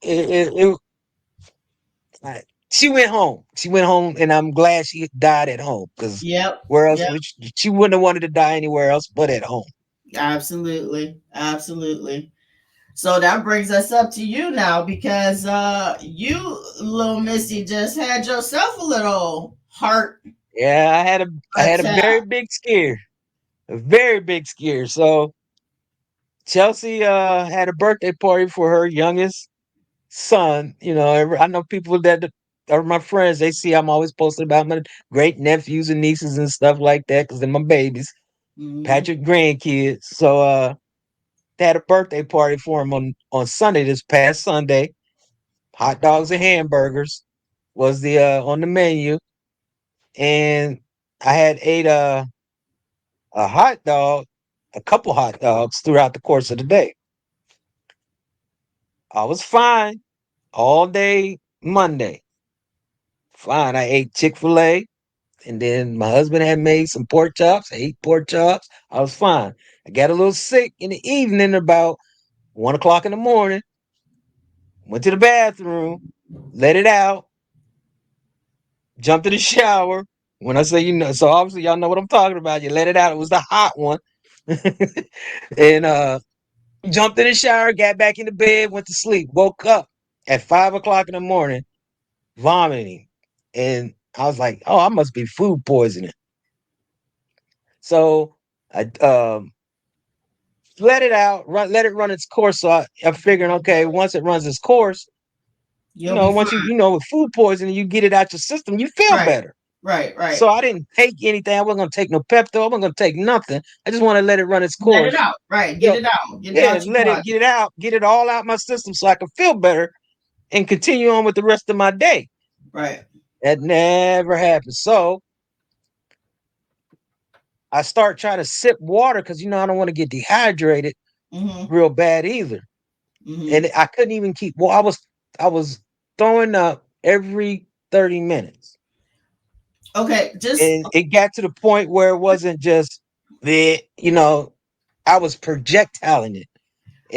she went home. She went home, and I'm glad she died at home because Yep. where else Yep. would she wouldn't have wanted to die anywhere else but at home. Absolutely. Absolutely. So that brings us up to you now because you, little Missy, just had yourself a little heart Yeah, I had a attack. very big scare, a very big scare. So Chelsea had a birthday party for her youngest son. You know, I know people that are my friends. They see I'm always posting about my great nephews and nieces and stuff like that because they're my babies, Hmm. Patrick grandkids. So they had a birthday party for him on Sunday, this past Sunday. Hot dogs and hamburgers was the on the menu, and I had ate a hot dog, a couple hot dogs throughout the course of the day. I was fine all day Monday. Fine. I ate Chick-fil-A, and then my husband had made some pork chops. I ate pork chops. I was fine. I got a little sick in the evening about 1 o'clock in the morning. Went to the bathroom, let it out, jumped in the shower. When I say so obviously y'all know what I'm talking about. You let it out. It was the hot one. And jumped in the shower, got back in the bed, went to sleep, woke up at 5 o'clock in the morning, vomiting. And I was like, oh, I must be food poisoning. So I let it out, let it run its course. So I'm figuring, okay, once it runs its course, You'll be once fine. with food poisoning, you get it out your system, you feel Right. better. Right. Right. So I didn't take anything. I wasn't gonna take no Pepto. I wasn't gonna take nothing. I just want to let it run its Let it course. out. Right. You Get know, it out. Get it yeah, out your let it body. get it out, get it all out my system so I can feel better and continue on with the rest of my day. Right. That never happened. So I start trying to sip water because I don't want to get dehydrated Hmm. real bad either. Hmm. And I couldn't even keep. Well, I was throwing up every 30 minutes, Okay. Just and it got to the point where it wasn't just the I was projectiling it.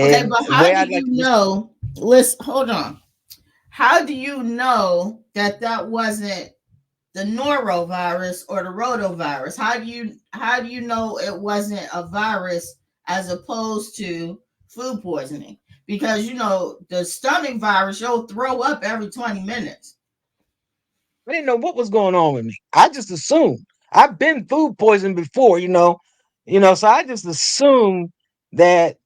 okay. And But the how way do I'd like you to just know? Listen. Hold on. How do you know that that wasn't the norovirus or the rotavirus? How do you know it wasn't a virus as opposed to food poisoning? Because the stomach virus, you'll throw up every 20 minutes. I didn't know what was going on with me. I just assumed I've been food poisoned before, so I just assumed that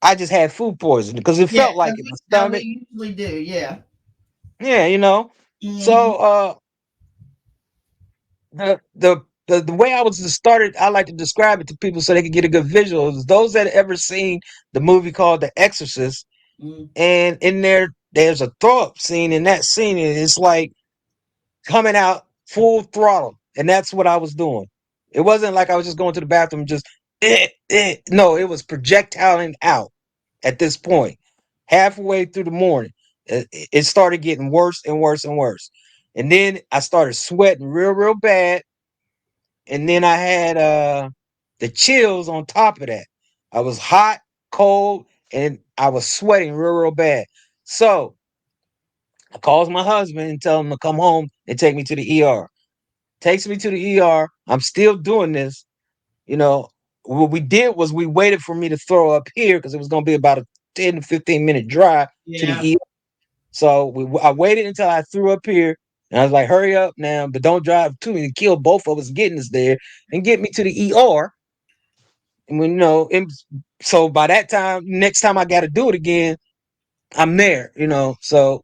I just had food poisoning because it Yeah, felt like because it. My that we stomach, usually do. Yeah. yeah, Hmm. So the way I was started, I like to describe it to people so they can get a good visual. Is those that ever seen the movie called The Exorcist, Hmm. and in there's a throw up scene. In that scene, and it's like coming out full throttle, and that's what I was doing. It wasn't like I was just going to the bathroom and just no, it was projectiling out at this point. Halfway through the morning, it started getting worse and worse and worse. And then I started sweating real, real bad. And then I had the chills on top of that. I was hot, cold, and I was sweating real, real bad. So I calls my husband and tell him to come home and take me to the ER. Takes me to the ER. I'm still doing this. You know, what we did was we waited for me to throw up here because it was going to be about a 10 to 15-minute drive to Yeah. the ER. So I waited until I threw up here. And I was like, hurry up now, but don't drive too me to kill both of us getting us there and get me to the ER. And when, so by that time, next time I got to do it again, I'm there. So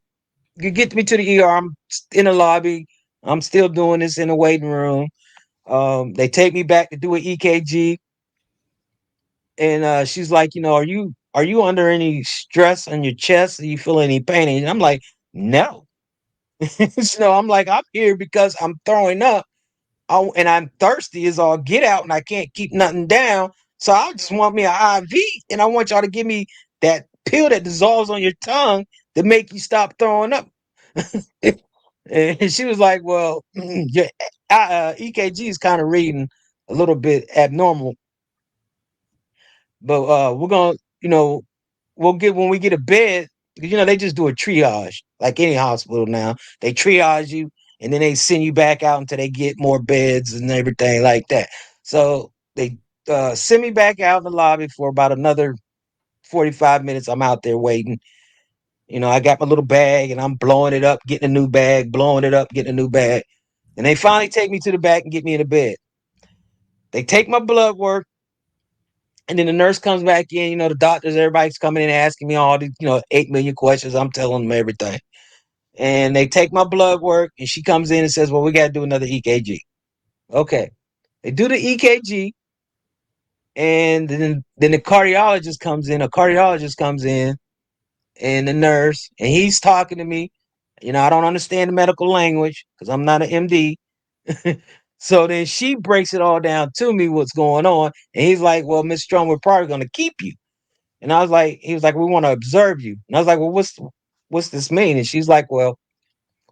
you get me to the ER. I'm in the lobby. I'm still doing this in the waiting room. They take me back to do an EKG, and she's like, are you under any stress on your chest? Are you feel any pain? And I'm like, no. So I'm like, I'm here because I'm throwing up. And I'm thirsty as all get out, and I can't keep nothing down. So I just want me an IV, and I want y'all to give me that pill that dissolves on your tongue to make you stop throwing up. And she was like, well, your EKG is kind of reading a little bit abnormal, but we're going to, we'll get, when we get a bed, because, they just do a triage like any hospital now. They triage you and then they send you back out until they get more beds and everything like that. So they send me back out in the lobby for about another 45 minutes. I'm out there waiting. I got my little bag and I'm blowing it up, getting a new bag, blowing it up, getting a new bag. And they finally take me to the back and get me in the bed. They take my blood work, and then the nurse comes back in. The doctors, everybody's coming in asking me all these, 8 million questions. I'm telling them everything. And they take my blood work, and she comes in and says, well, we got to do another EKG. Okay. They do the EKG, and then the cardiologist comes in. A cardiologist comes in, and the nurse, and he's talking to me. I don't understand the medical language because I'm not an MD. So then she breaks it all down to me, what's going on. And he's like, well, Miss Strum, we're probably going to keep you. And I was like, he was like, we want to observe you. And I was like, well, what's this mean? And she's like, well,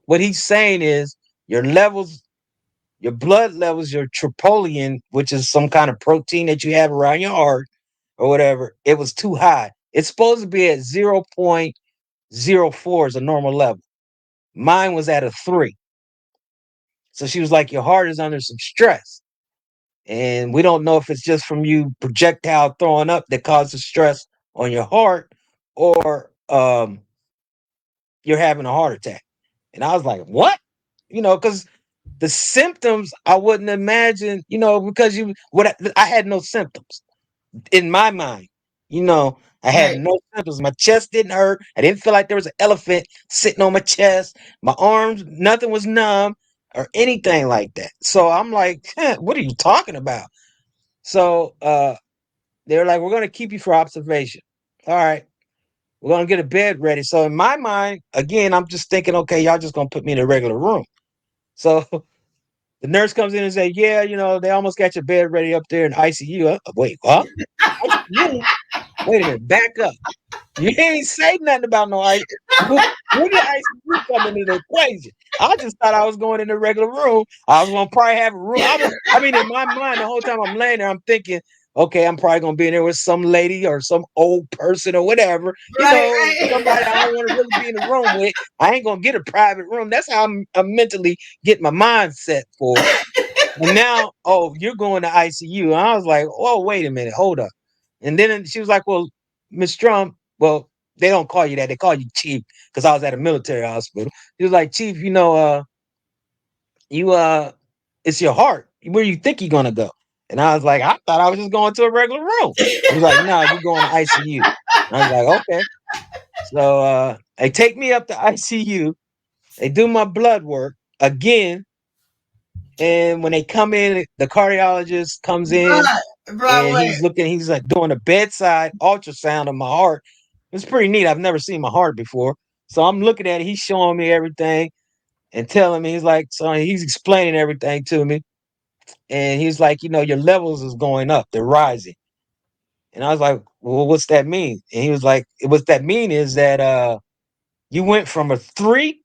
what he's saying is your levels, your blood levels, your troponin, which is some kind of protein that you have around your heart or whatever, it was too high. It's supposed to be at 0.04 is a normal level. Mine was at a 3. So she was like, your heart is under some stress. And we don't know if it's just from you projectile throwing up that causes stress on your heart, or you're having a heart attack. And I was like, what? Because the symptoms I wouldn't imagine, because I had no symptoms in my mind. I had Right. no symptoms. My chest didn't hurt. I didn't feel like there was an elephant sitting on my chest. My arms, nothing was numb or anything like that. So I'm like, what are you talking about? So they're like, we're going to keep you for observation. All right. We're going to get a bed ready. So in my mind, again, I'm just thinking, okay, y'all just going to put me in a regular room. So the nurse comes in and say, yeah, they almost got your bed ready up there in ICU. Wait, what? ICU? Wait a minute, back up. You ain't say nothing about no ice. When did ICU come into the equation? I just thought I was going in a regular room. I was gonna probably have a room. I mean, in my mind, the whole time I'm laying there, I'm thinking, okay, I'm probably gonna be in there with some lady or some old person or whatever. Right, Somebody I don't want to really be in the room with. I ain't gonna get a private room. That's how I'm mentally getting my mind set for. And now, oh, you're going to ICU. And I was like, oh, wait a minute, hold up. And then she was like, well, Miss Strum, well, they don't call you that. They call you Chief, because I was at a military hospital. He was like, Chief, you it's your heart. Where you think you're gonna go? And I was like, I thought I was just going to a regular room. He was like, no, you're going to ICU. And I was like, okay. So they take me up to ICU. They do my blood work again. And when they come in, the cardiologist comes in right. Bro, and wait. he's like doing a bedside ultrasound of my heart. It's pretty neat. I've never seen my heart before. So I'm looking at it. He's showing me everything and telling me, he's like, so he's explaining everything to me. And he's like, your levels is going up. They're rising. And I was like, well, what's that mean? And he was like, what that mean is that you went from a 3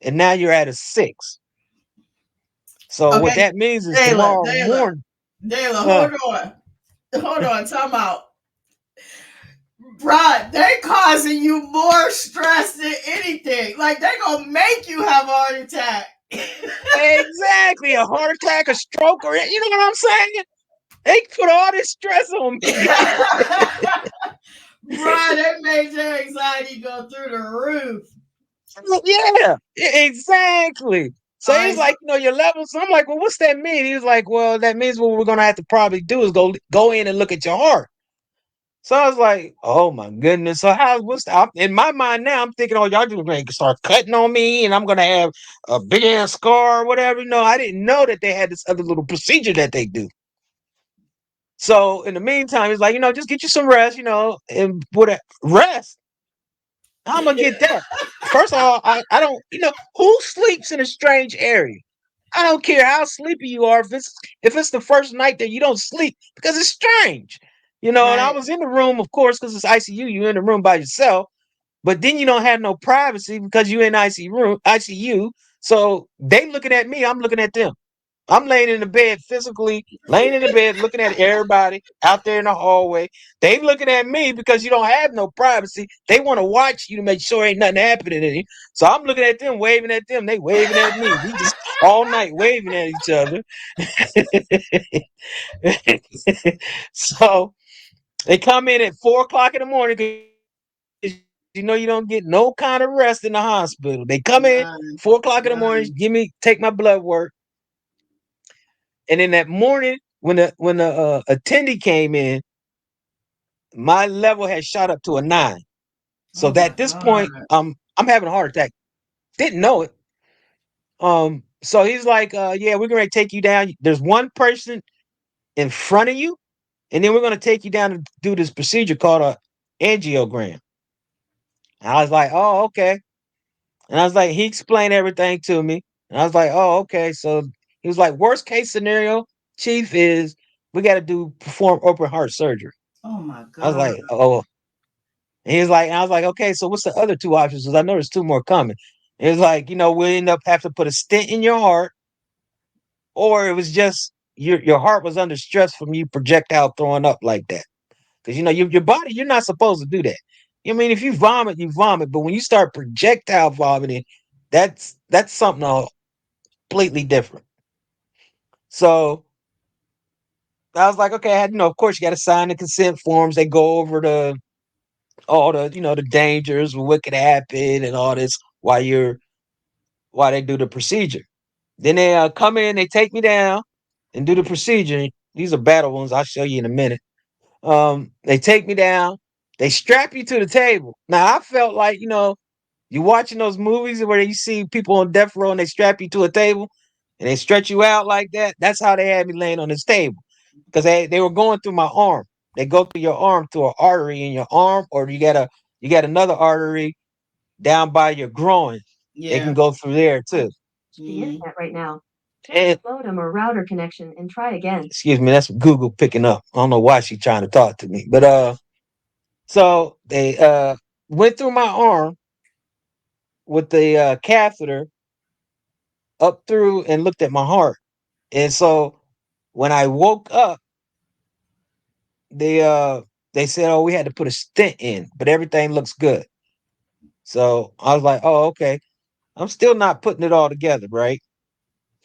and now you're at a 6. So what Okay, that means is Dayla, tomorrow Dayla, morning. Dayla, Uh, hold on. Hold on, time out. Bruh, they causing you more stress than anything. Like they gonna make you have a heart attack. exactly, a heart attack, a stroke, or you know what I'm saying? They put all this stress on me. Bruh, they made your anxiety go through the roof. Yeah, exactly. So he's Alright, like, your levels. So I'm like, well, what's that mean? He's like, well, that means what we're gonna have to probably do is go in and look at your heart. So I was like, oh my goodness. So in my mind now? I'm thinking, oh, y'all just gonna start cutting on me, and I'm gonna have a big ass scar or whatever. No, I didn't know that they had this other little procedure that they do. So in the meantime, he's like, just get you some rest, and rest. How am I gonna get that? First of all, I don't, who sleeps in a strange area? I don't care how sleepy you are if it's the first night that you don't sleep, because it's strange. And I right. was in the room, of course, because it's ICU, you're in the room by yourself. but then you don't have no privacy because you in ICU. So they looking at me, I'm looking at them. I'm laying in the bed, physically laying in the bed, looking at everybody out there in the hallway. They looking at me because you don't have no privacy. They want to watch you to make sure ain't nothing happening to you. So I'm looking at them, waving at them. They waving at me. We just all night waving at each other. So they come in at 4 o'clock in the morning because you know you don't get no kind of rest in the hospital. They come in Right, 4 o'clock in the morning, right. take my blood work, and then that morning when the attendee came in, my level had shot up to a 9. So Oh that my at this God. point, I'm having a heart attack. Didn't know it. So he's like, yeah, we're gonna take you down. There's one person in front of you, and then we're gonna take you down to do this procedure called a angiogram. And I was like, oh, okay. And I was like, he explained everything to me. And I was like, oh, okay. So he was like, worst case scenario, Chief, is we got to perform open heart surgery. Oh my I was God. like, oh. And he was like, and I was like, okay, so what's the other two options? Because I know there's two more coming. It was like, we'll end up have to put a stent in your heart, or it was just your heart was under stress from you projectile throwing up like that. Because your body, you're not supposed to do that. I mean, if you vomit, you vomit. But when you start projectile vomiting, that's something completely different. So I was like, okay, I had, of course, you got to sign the consent forms. They go over all the dangers, what could happen, and all this while they do the procedure. Then they come in, they take me down and do the procedure. These are battle wounds. I'll show you in a minute. They take me down. They strap you to the table. Now I felt like you watching those movies where you see people on death row and they strap you to a table and they stretch you out like that. That's how they had me laying on this table because they were going through my arm. They go through your arm through an artery in your arm, or you got another artery down by your groin. They can Yeah. go through there too. The Mm. internet right now. And modem or router connection and try again. Excuse me, that's Google picking up. I don't know why she's trying to talk to me, but so they went through my arm with the catheter up through and looked at my heart. And so when I woke up, they uh they said, "Oh, we had to put a stent in, but everything looks good." So I was like, "Oh, okay." I'm still not putting it all together, right?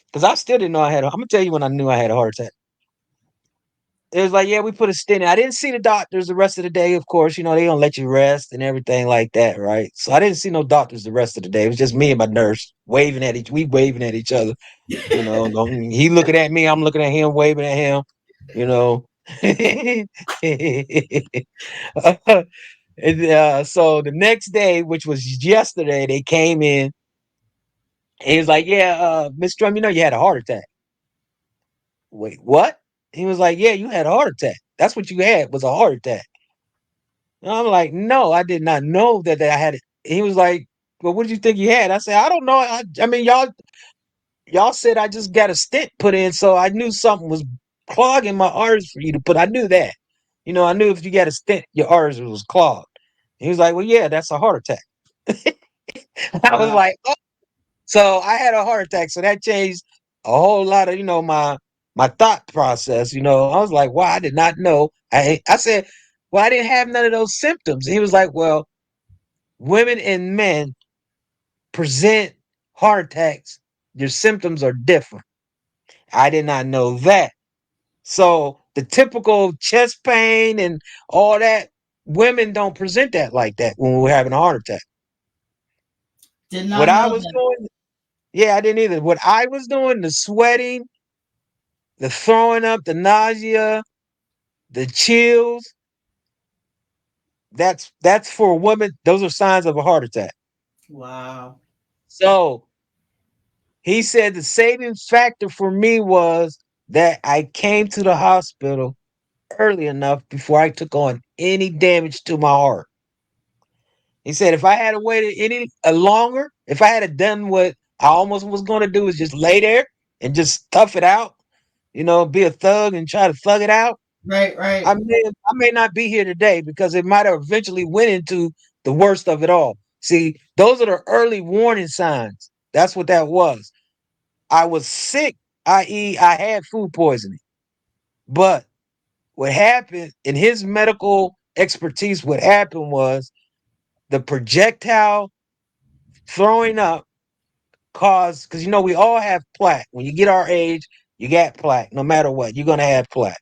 Because I still didn't know I had. I'm gonna tell you when I knew I had a heart attack. It was like, yeah, we put a stent in. I didn't see the doctors the rest of the day. Of course, they don't let you rest and everything like that, right? So I didn't see no doctors the rest of the day. It was just me and my nurse we waving at each other. He looking at me, I'm looking at him, waving at him. You know. So the next day, which was yesterday, they came in. He was like, "Yeah, Miss Strum, you had a heart attack." Wait, what? He was like, "Yeah, you had a heart attack. That's what you had was a heart attack." And I'm like, "No, I did not know that I had it." He was like, "Well, what did you think you had?" I said, "I don't know. I mean, y'all said I just got a stent put in, so I knew something was clogging my arteries for you to put. I knew that. I knew if you got a stent, your arteries was clogged." He was like, "Well, yeah, that's a heart attack." I was Wow. like, "Oh." So I had a heart attack. So that changed a whole lot of, my thought process. I was like, wow, I did not know. I said, well, I didn't have none of those symptoms. And he was like, well, women and men present heart attacks. Your symptoms are different. I did not know that. So the typical chest pain and all that, women don't present that like that when we're having a heart attack. Did What not I know was that. doing, yeah, I didn't either. What I was doing, the sweating, the throwing up, the nausea, the chills, that's for a woman. Those are signs of a heart attack. Wow. So he said the saving factor for me was that I came to the hospital early enough before I took on any damage to my heart. He said if I had waited any longer, if I had done what I almost was going to do, is just lay there and just tough it out, be a thug and try to thug it out. Right, I right. may I may not be here today because it might have eventually went into the worst of it all. See, those are the early warning signs. That's what that was. I was sick, i.e., I had food poisoning. But what happened in his medical expertise, what happened was the projectile throwing up caused, because we all have plaque. When you get our age, you got plaque. No matter what, you're gonna have plaque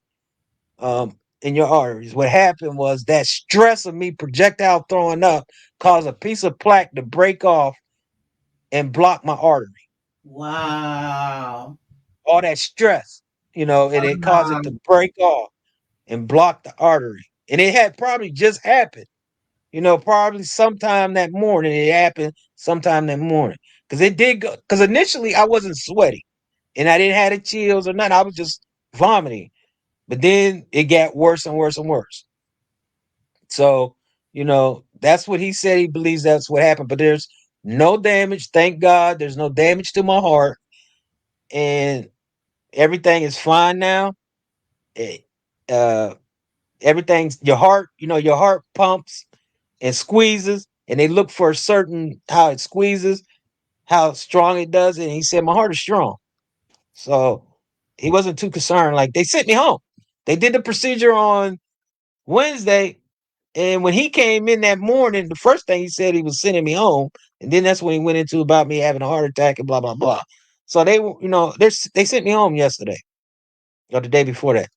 in your arteries. What happened was that stress of me projectile throwing up caused a piece of plaque to break off and block my artery. Wow. All that stress, and it caused it to Um, break off and block the artery. And it had probably just happened. Probably sometime that morning. It happened sometime that morning. Because it did go, because initially I wasn't sweaty and I didn't have the chills or nothing. I was just vomiting. But then it got worse and worse and worse. So, that's what he said. He believes that's what happened. But there's no damage. Thank God. There's no damage to my heart. And everything is fine now. It, uh, everything's your heart pumps and squeezes, and they look for a certain how it squeezes, how strong it does it. And he said my heart is strong, so he wasn't too concerned. Like they sent me home. They did the procedure on Wednesday, and when he came in that morning, the first thing he said he was sending me home, and then that's when he went into about me having a heart attack and blah blah blah. So they sent me home yesterday or the day before that.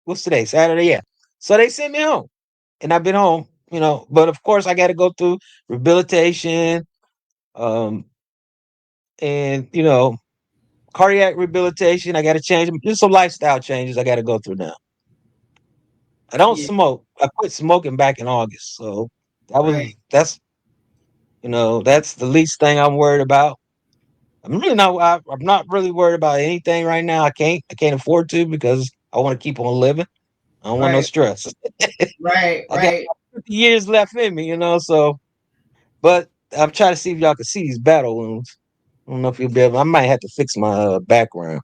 What's today? Saturday, yeah. So they sent me home, and I've been home. But of course I got to go through rehabilitation, um, and cardiac rehabilitation. I got to change. There's some lifestyle changes I got to go through now. I don't yeah, smoke. I quit smoking back in August, so right, that's the least thing I'm worried about. I'm not really worried about anything right now. I can't afford to because I want to keep on living. I don't want no right, stress. right, I got right. 50 years left in me, so but I'm trying to see if y'all can see these battle wounds. I don't know if you'll be able. I might have to fix my background,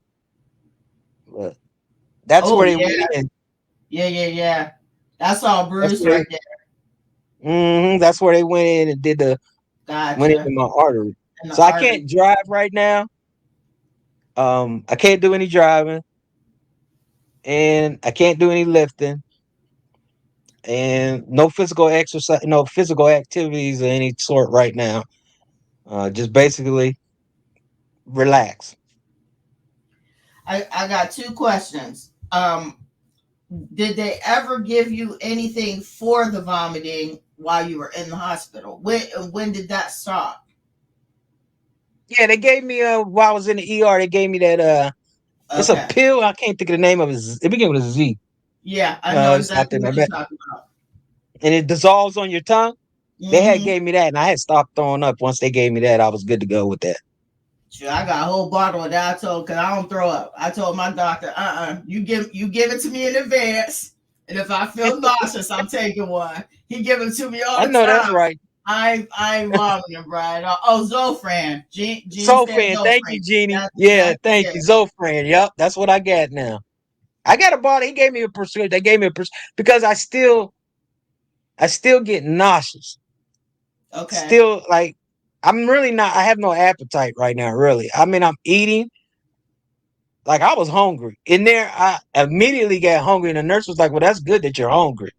but that's Oh where they yeah, went in. yeah, yeah, yeah. That's all That's Bruce where right they. there. That's where they went in and went into Gotcha. my artery. And the So I artery. can't drive right now. I can't do any driving, and I can't do any lifting, and no physical exercise, no physical activities of any sort right now. Just basically relax. I got two questions. Did they ever give you anything for the vomiting while you were in the hospital? When did that stop? Yeah, they gave me while I was in the ER. They gave me that it's a Okay. pill. I can't think of the name of it. It begins with a Z. Yeah, I know It's out exactly there, what you're talking about. and it dissolves on your tongue. They had Mm-hmm. gave me that, and I had stopped throwing up. Once they gave me that, I was good to go with that. Sure, I got a whole bottle of that. I told because I don't throw up. I told my doctor, you give it to me in advance, and if I feel nauseous, I'm taking one. He give it to me all I the know that's time. right. I ain't vomiting, Brian. Oh, Zofran. Gene said Zofran, thank Zofran. you, Jeannie. Yeah, That's thank it. you, Zofran. Yep, that's what I got now. I got a bottle. He gave me a prescription. They gave me a prescription because I still get nauseous. Okay. Still, like, I'm really not. I have no appetite right now. Really, I mean, I'm eating. Like I was hungry. In there, I immediately got hungry, and the nurse was like, "Well, that's good that you're hungry."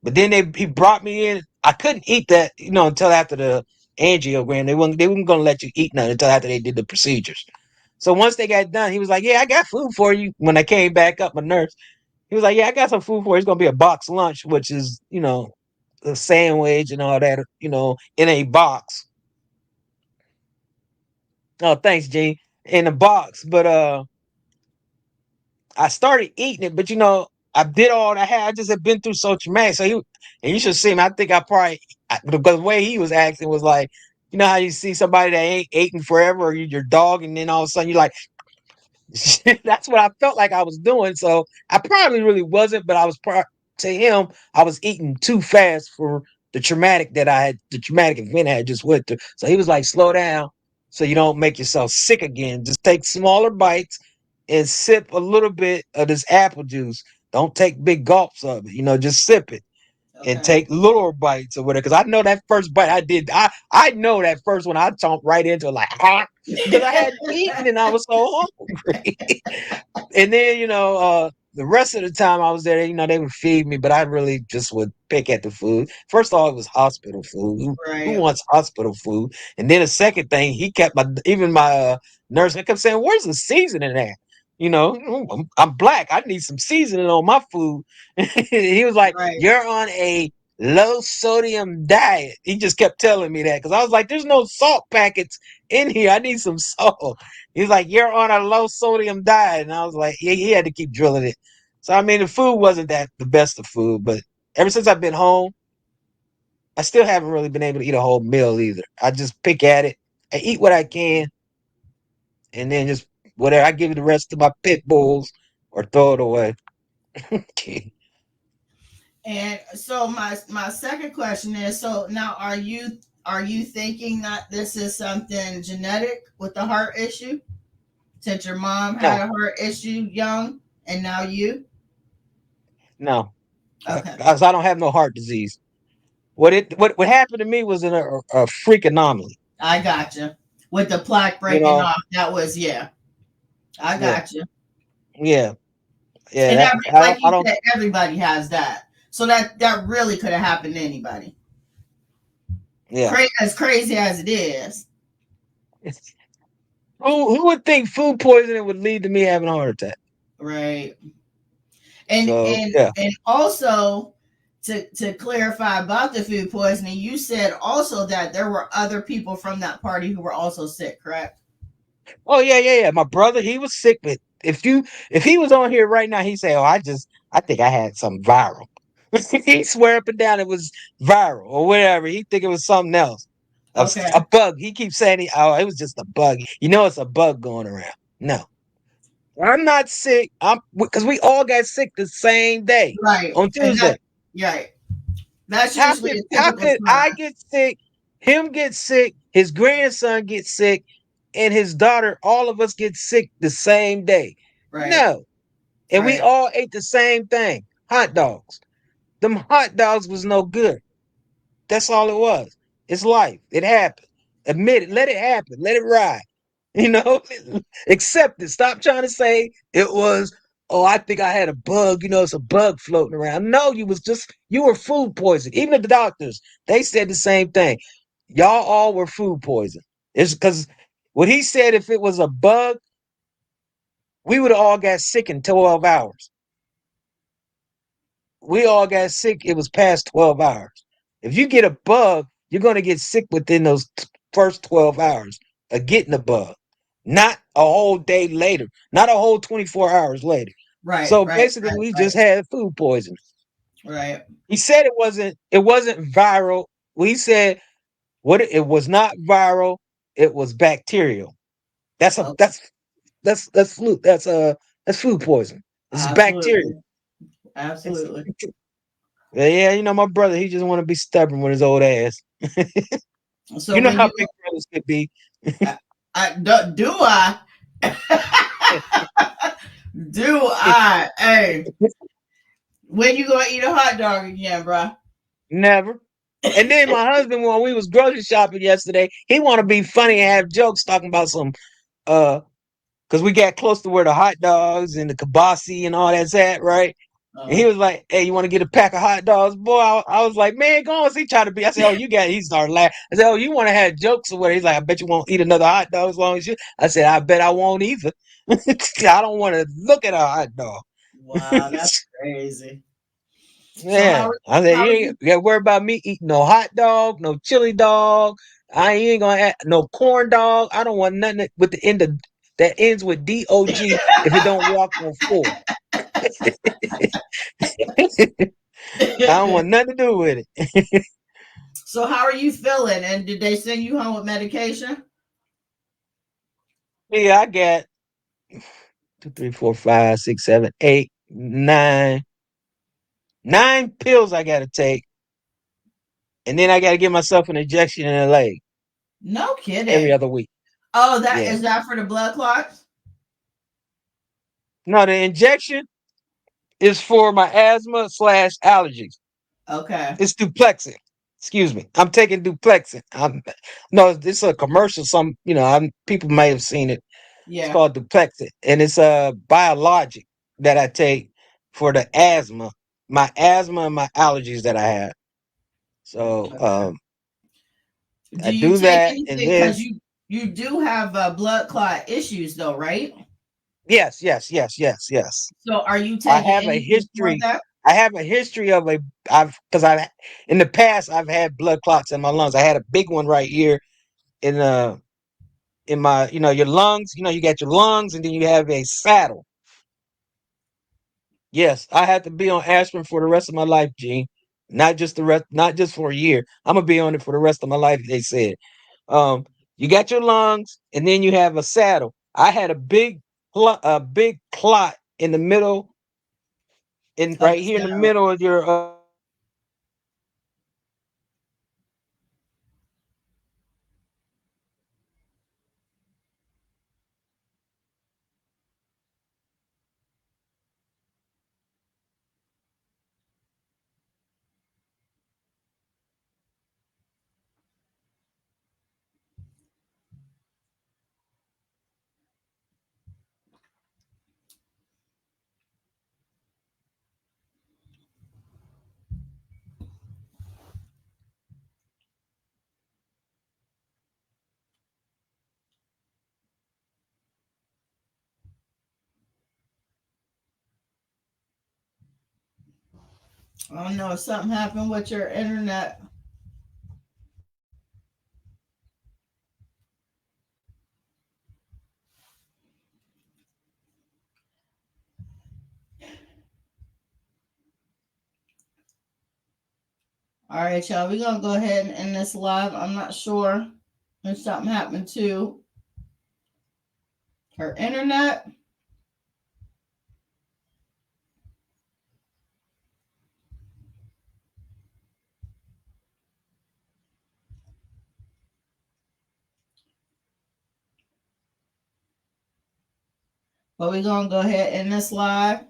But then he brought me in. I couldn't eat that, until after the angiogram. They weren't gonna let you eat nothing until after they did the procedures. So once they got done, he was like, "Yeah, I got food for you." When I came back up, my nurse, he was like, "Yeah, I got some food for you. It's gonna be a box lunch, which is, a sandwich and all that, in a box." Oh, thanks, Gene. In a box, but I started eating it, but I did all I had. I just had been through so traumatic. And you should see him. I think because the way he was acting was like, how you see somebody that ain't eating forever, or your dog, and then all of a sudden you're like, that's what I felt like I was doing. So I probably really wasn't, but to him, I was eating too fast for the traumatic event I had just went through. So he was like, slow down so you don't make yourself sick again. Just take smaller bites and sip a little bit of this apple juice. Don't take big gulps of it, just sip it. and Okay. take little bites or whatever. Because I know that first bite I did, I know that first one I chomped right into it like, ah, because I hadn't eaten and I was so hungry. And then, the rest of the time I was there, they would feed me, but I really just would pick at the food. First of all, it was hospital food. Who Right. wants hospital food? And then the second thing, he kept even my nurse, I kept saying, "Where's the seasoning at?" I'm black. I need some seasoning on my food. He was like, Right. "You're on a low sodium diet." He just kept telling me that because I was like, "There's no salt packets in here. I need some salt." He's like, "You're on a low sodium diet," and I was like, he had to keep drilling it. So I mean, the food wasn't that the best of food, but ever since I've been home, I still haven't really been able to eat a whole meal either. I just pick at it, I eat what I can, and then just whatever I give it the rest to my pit bulls or throw it away. And so my second question is, so now are you thinking that this is something genetic with the heart issue? Since your mom had No, a heart issue young and now you? no, Okay. because I don't have no heart disease. What happened to me was a freak anomaly. I got you. With the plaque You breaking know, off, that was, yeah. I yeah, got you. yeah, yeah. And That like I you don't. said, everybody has that. So that really could have happened to anybody. Yeah. As crazy as it is, Who would think food poisoning would lead to me having a heart attack? right? And So and yeah. and also to clarify about the food poisoning, you said also that there were other people from that party who were also sick, correct? Oh yeah, yeah, yeah. My brother, he was sick, but if he was on here right now, he'd say, "Oh, I think I had some viral." He swear up and down it was viral or whatever. He think it was something else, a Okay. bug. He keeps saying, "Oh, it was just a bug." It's a bug going around. No, I'm not sick. I'm because we all got sick the same day Right. on And that Tuesday. right. That's How usually could a how typical could I sign. get sick? Him get sick, his grandson get sick, and his daughter, all of us get sick the same day. Right. No. And we Right. all ate the same thing. Hot dogs. Them hot dogs was no good. That's all it was. It's life. It happened. Admit it. Let it happen. Let it ride. You know, accept it. Stop trying to say it was, oh, I think I had a bug. It's a bug floating around. No, you were food poisoned. Even the doctors, they said the same thing. Y'all all were food poisoned. It's because what he said, if it was a bug, we would have all got sick in 12 hours. We all got sick. It was past 12 hours. If you get a bug, you're going to get sick within those first 12 hours of getting the bug, not a whole day later, not a whole 24 hours later. Right. So Right. basically, Right. we Right. just had food poisoning. Right. He said it wasn't viral. We said it was not viral. It was bacterial. That's a Oh, that's flu. That's food poison. It's bacteria. absolutely. Absolutely. Yeah, my brother, he just want to be stubborn with his old ass. So You know when how you big brothers could be. do I do I hey, when you gonna eat a hot dog again, bro? Never. And then my husband, when we was grocery shopping yesterday, he want to be funny and have jokes talking about some uh, because we got close to where the hot dogs and the kibasi and all that's at, right? And he Uh, was like, "Hey, you want to get a pack of hot dogs, boy?" I was like, "Man, go on." He tried to be. I said, "Oh, you got." He started laughing. I said, "Oh, you want to have jokes or what?" He's like, "I bet you won't eat another hot dog as long as you." I said, "I bet I won't either." I don't want to look at a hot dog. wow, that's crazy. So Yeah, I said, how "You are ain't you got to worry about me eating no hot dog, no chili dog. I ain't gonna add no corn dog. I don't want nothing with the end of that ends with dog if it don't walk on four. I don't want nothing to do with it." so how are you feeling? And did they send you home with medication? Yeah, I got two, three, four, five, six, seven, eight, nine pills I gotta take, and then I gotta give myself an injection in the leg No every kidding. other week. Oh, that Yeah. is that for the blood clots? No, the injection is for my asthma slash allergies. Okay. It's duplexing. Excuse me. I'm taking duplexing. No, it's a commercial. Some people may have seen it. It's Yeah. called duplexing, and it's a biologic that I take for the asthma and my allergies that I have. So Okay. I Do you do take that, and anything? then Because you do have blood clot issues, though, right? yes, yes, yes, yes, yes. So are you I taking have a anything for history. that? I have a history of I've in the past I've had blood clots in my lungs. I had a big one right here in my your lungs. You got your lungs, and then you have a saddle. Yes, I had to be on aspirin for the rest of my life, Gene. Not just for a year. I'm gonna be on it for the rest of my life. They said. You got your lungs, and then you have a saddle. I had a big clot in the middle, in Of right the here in the saddle. middle of your Oh no, something happened with your internet. All right, y'all. We're gonna go ahead and end this live. I'm not sure if something happened to her internet, but we're gonna go ahead and end this live.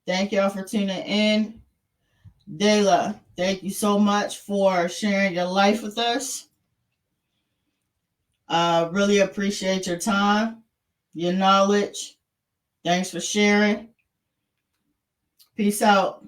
Thank y'all for tuning in. Dayla, thank you so much for sharing your life with us. Really appreciate your time, your knowledge. Thanks for sharing. Peace out.